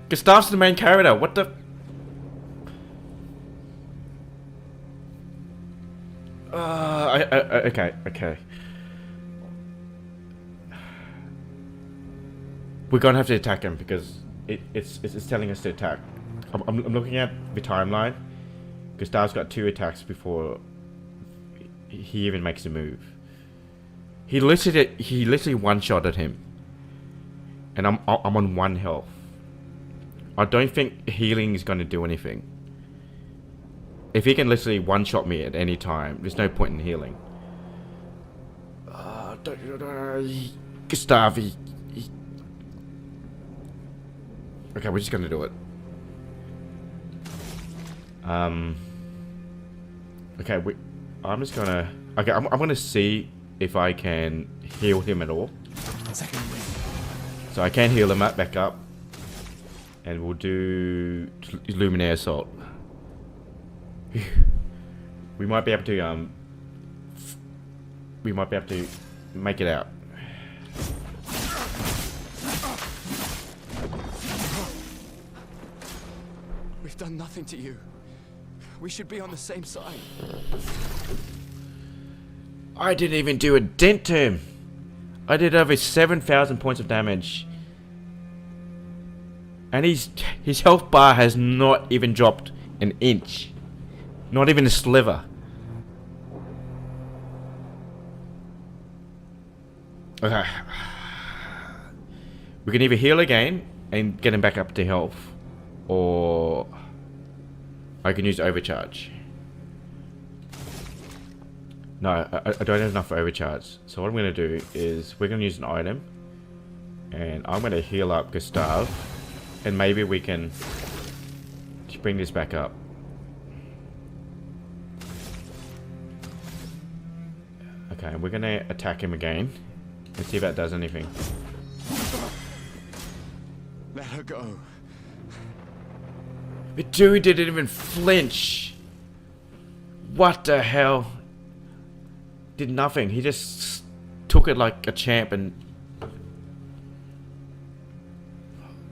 Gustav's the main character. What the... Okay. We're gonna have to attack him because it's telling us to attack. I'm looking at the timeline. Gustav's got 2 attacks before he even makes a move. He literally one-shotted him, and I'm on 1 health. I don't think healing is gonna do anything. If he can literally one-shot me at any time, there's no point in healing. Gustav, okay, we're just gonna do it. Okay, I'm just gonna... Okay, I'm gonna see if I can heal him at all. So I can heal him back up. And we'll do Luminaire Assault. We might be able to make it out. We've done nothing to you. We should be on the same side. I didn't even do a dent to him. I did over 7,000 points of damage. And his health bar has not even dropped an inch. Not even a sliver. Okay. We can either heal again and get him back up to health, or I can use overcharge. No, I don't have enough for overcharge. So what I'm going to do is we're going to use an item, and I'm going to heal up Gustav, and maybe we can bring this back up. Okay, and we're going to attack him again and see if that does anything. Let her go. But dude didn't even flinch. What the hell? Did nothing. He just took it like a champ and...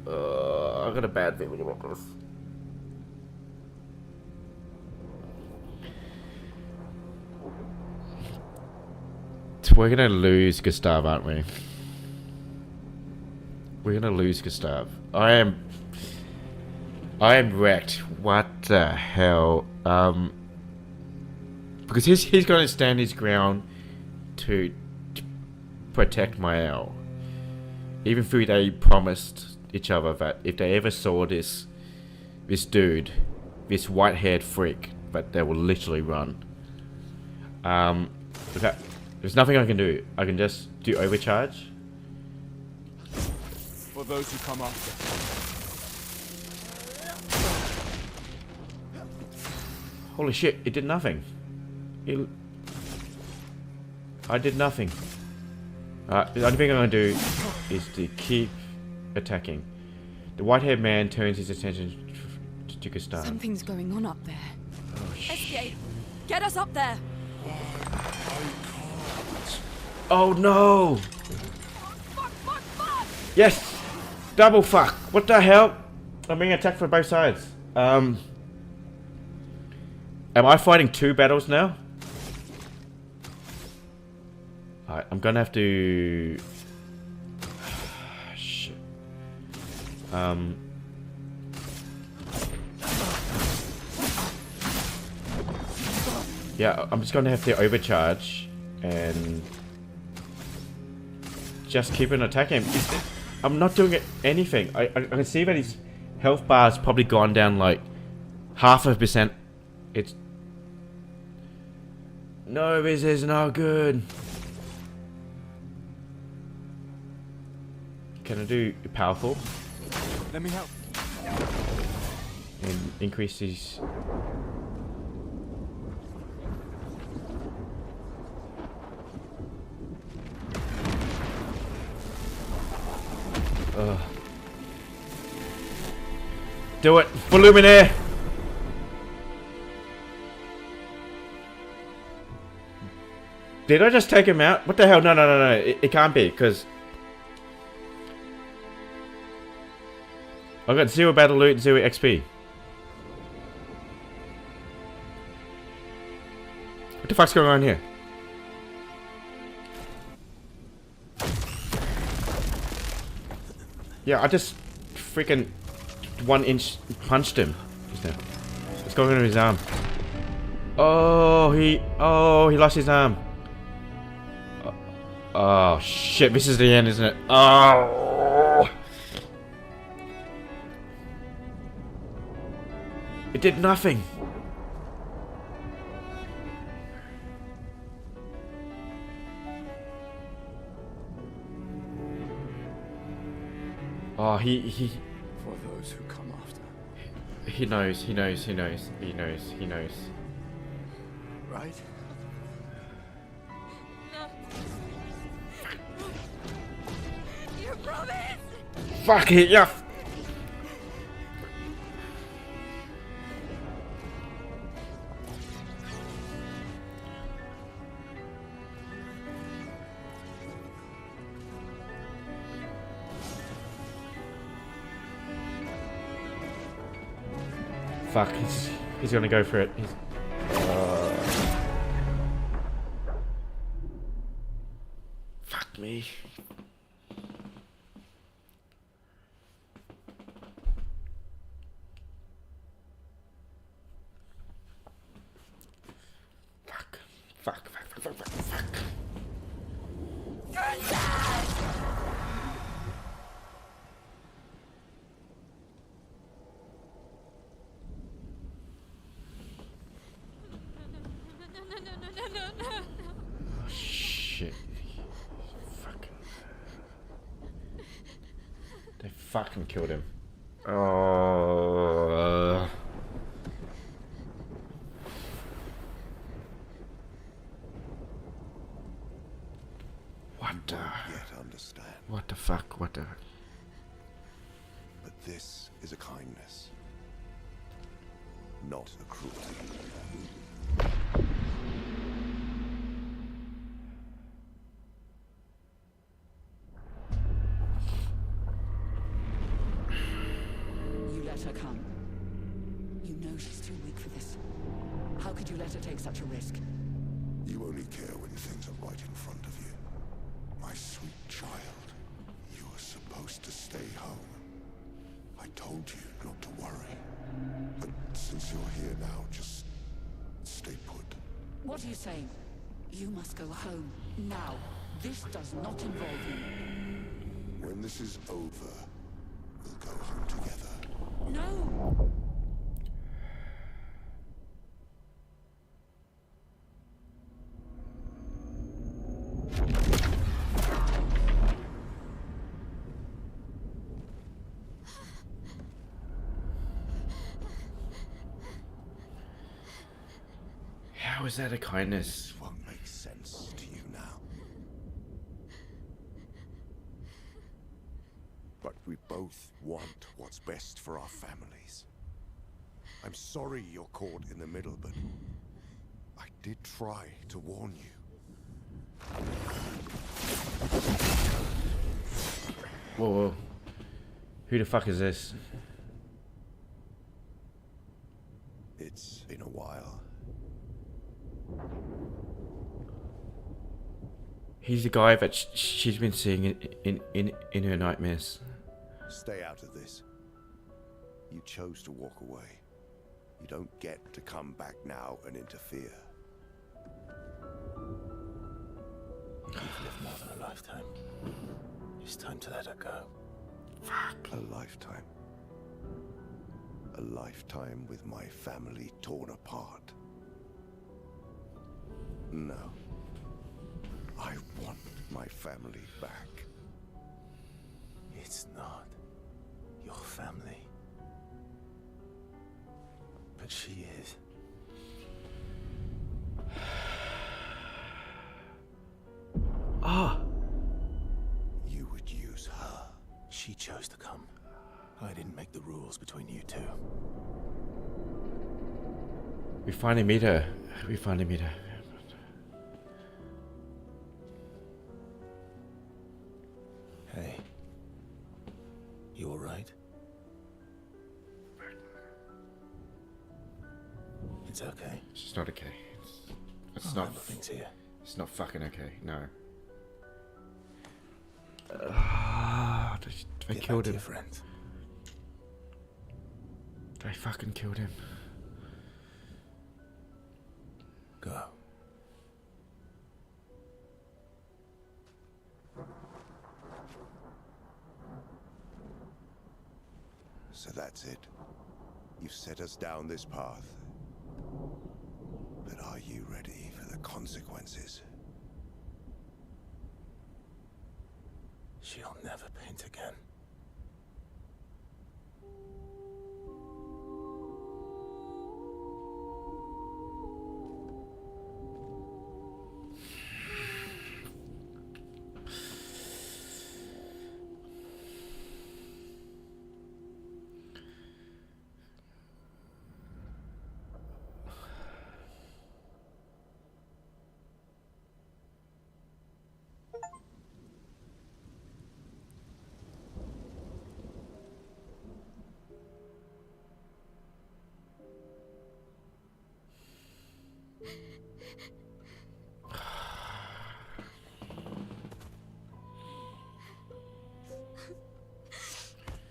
I got a bad feeling about this. So we're gonna lose Gustav, aren't we? We're gonna lose Gustav. I am wrecked. What the hell? Because he's gonna stand his ground to protect my owl. Even though they promised each other that if they ever saw this dude, this white-haired freak, that they will literally run. Okay, there's nothing I can do. I can just do overcharge. For those who come after. Holy shit! It did nothing. I did nothing. The only thing I'm gonna do is to keep attacking. The white-haired man turns his attention to Gustav. Something's going on up there. Oh, Esquie, get us up there. oh no! Yes! Double fuck! What the hell? I'm being attacked from both sides. Am I fighting 2 battles now? Alright, I'm gonna have to... Shit. Yeah, I'm just gonna have to overcharge and just keep on attacking him. I'm not doing anything. I can see that his Health bar's probably gone down like 0.5%. It's... No, this is not good. Can I do powerful? Let me help. And increase these... Do it! For Luminaire! Did I just take him out? What the hell? No, no, no, no. It can't be, because... I got 0 battle loot, 0 XP. What the fuck's going on here? Yeah, I just freaking 1-inch punched him just now. What's going on with his arm? Oh, he lost his arm. Oh shit, this is the end, isn't it? Oh, it did nothing. Oh, he For those who come after. he knows. Right? You promise? Fuck it, yeah. Fuck, he's gonna go for it. Fuck me. Fuck. No. Oh, shit. They fucking killed him. Oh. Yet understand. What the fuck? What the... But this is a kindness, not a cruelty. You let her come. You know she's too weak for this. How could you let her take such a risk? You only care when things are right in front of you. My sweet child, you were supposed to stay home. I told you not to worry. But since you're here now, just stay put. What are you saying? You must go home, now. This does not involve you. When this is over, we'll go home together. No! How is that a kindness? What makes sense to you now? But we both want what's best for our families. I'm sorry you're caught in the middle, but I did try to warn you. Whoa. Who the fuck is this? It's been a while. He's the guy that she's been seeing in her nightmares. Stay out of this. You chose to walk away. You don't get to come back now and interfere. You've lived more than a lifetime. It's time to let her go. A lifetime. A lifetime with my family torn apart. No. I want my family back. It's not your family. But she is. Ah! You would use her. She chose to come. I didn't make the rules between you two. We finally meet her. We finally meet her. Hey. You alright? It's okay. It's not okay. It's Oh, not. nothing's here. It's not fucking okay. No. They Get killed back to him. your friends. They fucking killed him. Go. So that's it. You've set us down this path. But are you ready for the consequences? She'll never paint again.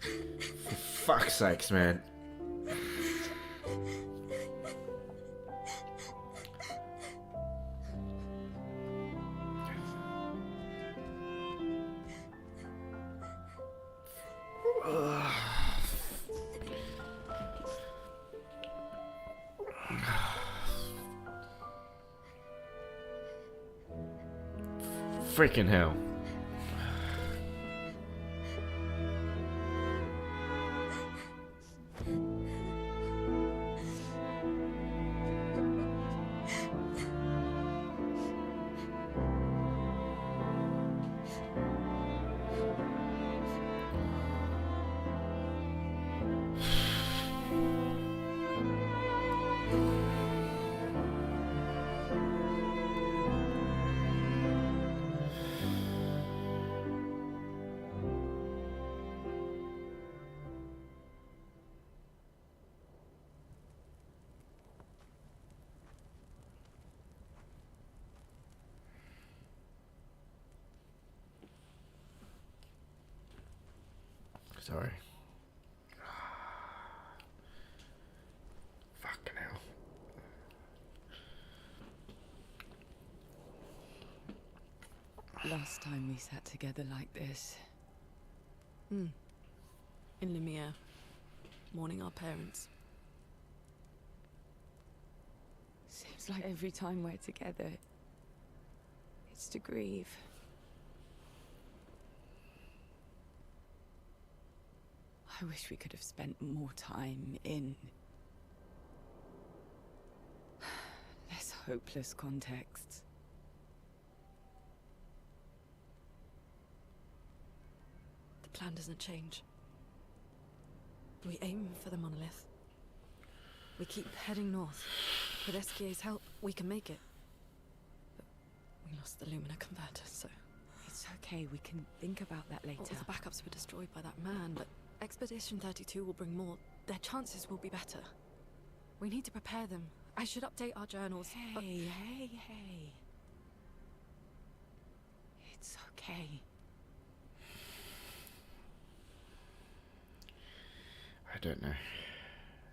For fuck's sakes, man. Freaking hell. Sorry. Fucking hell. Last time we sat together like this. In Lumiere, mourning our parents. Seems like every time we're together, it's to grieve. I wish we could have spent more time in less hopeless contexts. The plan doesn't change. We aim for the monolith. We keep heading north. With Esquie's help, we can make it. But we lost the Lumina converter, so... It's okay, we can think about that later. All the backups were destroyed by that man, but Expedition 32 will bring more. Their chances will be better. We need to prepare them. I should update our journals. Hey. It's okay. I don't know.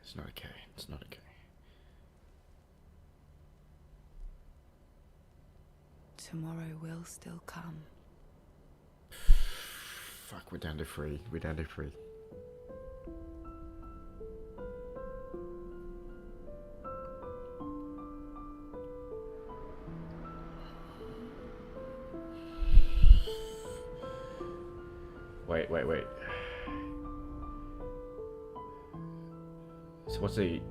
It's not okay. It's not okay. Tomorrow will still come. Fuck, we're down to 3. We're down to 3. wait. So what's the...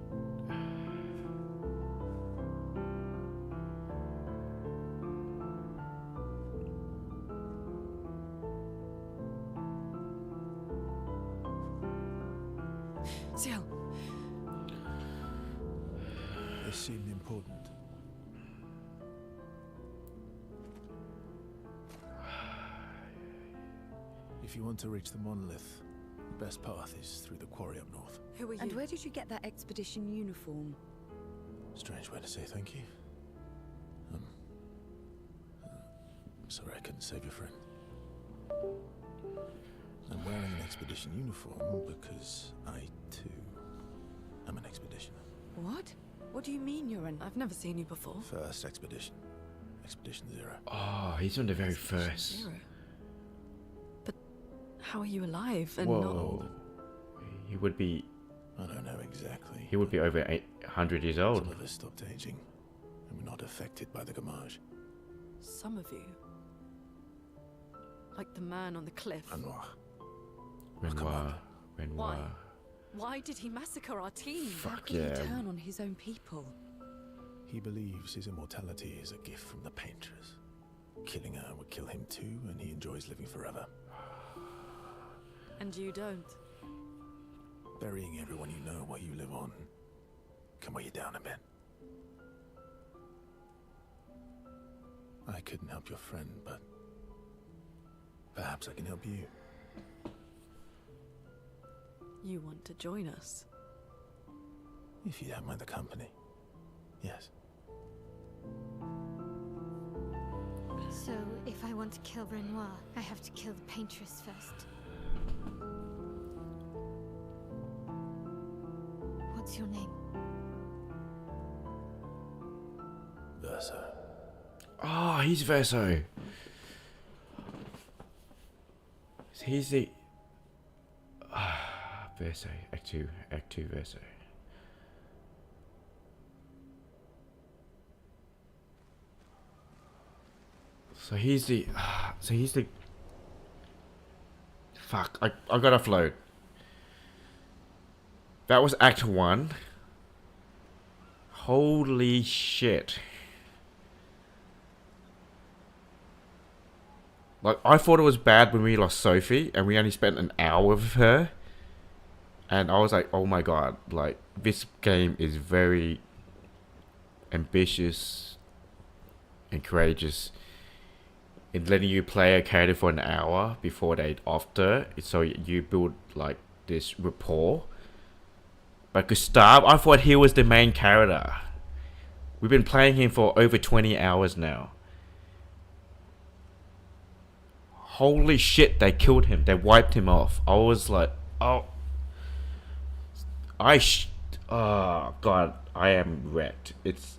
Ciel. This seemed important. If you want to reach the monolith, the best path is through the quarry up north. Who are you? And where did you get that expedition uniform? Strange way to say thank you. Sorry I couldn't save your friend. I'm wearing an expedition uniform because I, too, am an expeditioner. What? What do you mean you're an... I've never seen you before. First expedition. Expedition 0. Oh, he's on the very Expedition first. 0. But how are you alive and Whoa. not old? He would be... I don't know exactly. He would be over 800 years old. Some of us stopped aging, and we're not affected by the gamage. Some of you. Like the man on the cliff. Renoir. Renoir. Why? Why did he massacre our team? Fuck Could yeah. he turn on his own people? He believes his immortality is a gift from the paintress. Killing her would kill him too, and he enjoys living forever. And you don't. Burying everyone you know while you live on can weigh you down a bit. I couldn't help your friend, but perhaps I can help you. You want to join us? If you don't mind the company. Yes. So, if I want to kill Renoir, I have to kill the paintress first. What's your name? Verso. Oh, he's Verso. He's the... Verso. Act 2 Verso. So he's the... Fuck, I gotta float. That was Act 1. Holy shit. Like, I thought it was bad when we lost Sophie, and we only spent an hour with her. And I was like, oh my god, like, this game is very ambitious and courageous in letting you play a character for an hour before they after, so you build, like, this rapport. But Gustav, I thought he was the main character. We've been playing him for over 20 hours now. Holy shit, they killed him. They wiped him off. I was like, oh. Oh, God, I am wrecked. It's...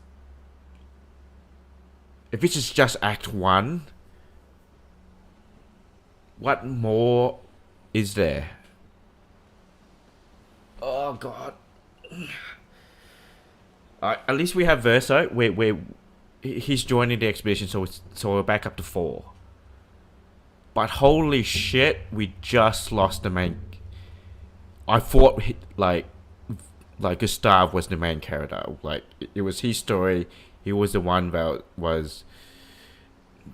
If this is just Act 1, what more is there? Oh, God. At least we have Verso. He's joining the expedition, so we're back up to 4. But holy shit, we just lost the main... I thought, like Gustav was the main character. Like, it was his story. He was the one that was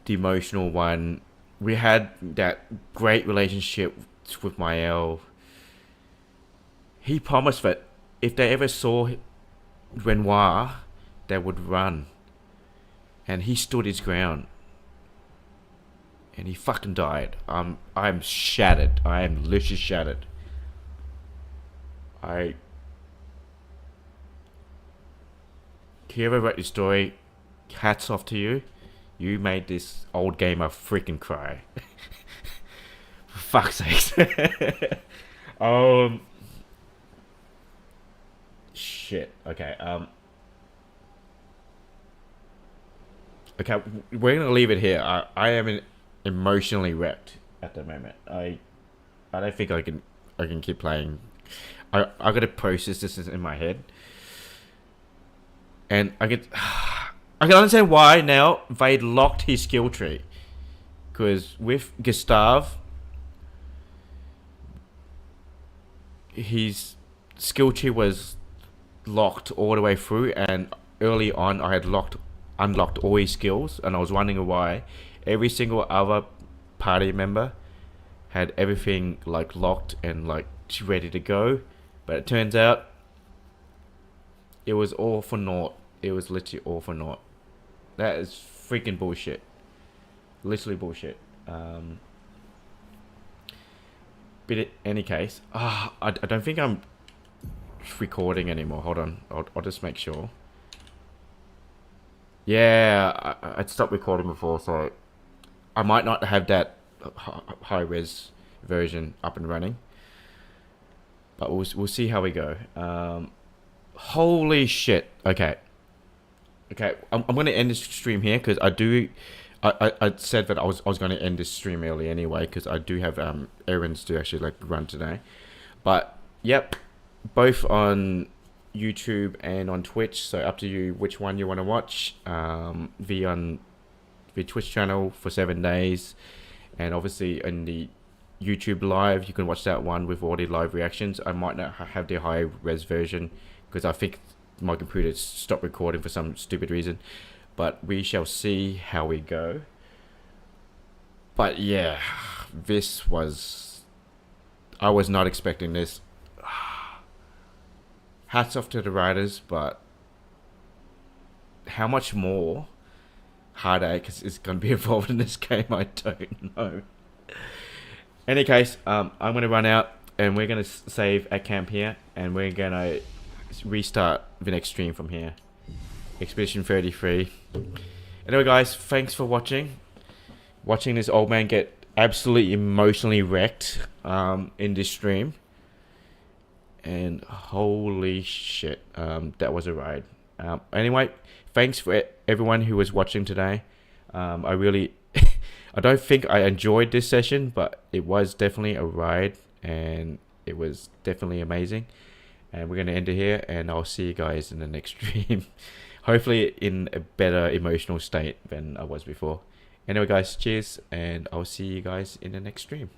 the emotional one. We had that great relationship with Mael. He promised that if they ever saw Renoir, they would run. And he stood his ground. And he fucking died. I'm shattered. I am literally shattered. Whoever wrote this story, hats off to you. You made this old gamer freaking cry. For fuck's sake. Shit. Okay. Okay, we're gonna leave it here. I am emotionally wrecked at the moment. I don't think I can keep playing. I gotta process this in my head, and I can understand why now they locked his skill tree, because with Gustav, his skill tree was locked all the way through, and early on I had unlocked all his skills, and I was wondering why every single other party member had everything like locked and like ready to go, but it turns out it was all for naught. It was literally all for naught. That is freaking bullshit. Literally bullshit. But in any case, I don't think I'm recording anymore. Hold on, I'll just make sure. Yeah, I'd stopped recording before, so I might not have that high res version up and running. But we'll see how we go. Holy shit. Okay, I'm gonna end this stream here because I said that I was going to end this stream early anyway because I do have errands to actually like run today. But yep, both on YouTube and on Twitch, so up to you which one you want to watch. The Twitch channel for 7 days, and obviously in the YouTube live you can watch that one with all the live reactions. I might not have the high res version because I think my computer stopped recording for some stupid reason, but we shall see how we go. But yeah, I was not expecting this. Hats off to the writers, but how much more heartache is going to be involved in this game, I don't know. In any case, I'm going to run out, and we're going to save at camp here, and we're going to restart the next stream from here. Expedition 33. Anyway guys, thanks for watching this old man get absolutely emotionally wrecked in this stream. And holy shit, that was a ride. Anyway, thanks for everyone who was watching today. I really I don't think I enjoyed this session, but it was definitely a ride, and it was definitely amazing. And we're going to end it here, and I'll see you guys in the next stream. Hopefully in a better emotional state than I was before. Anyway guys, cheers, and I'll see you guys in the next stream.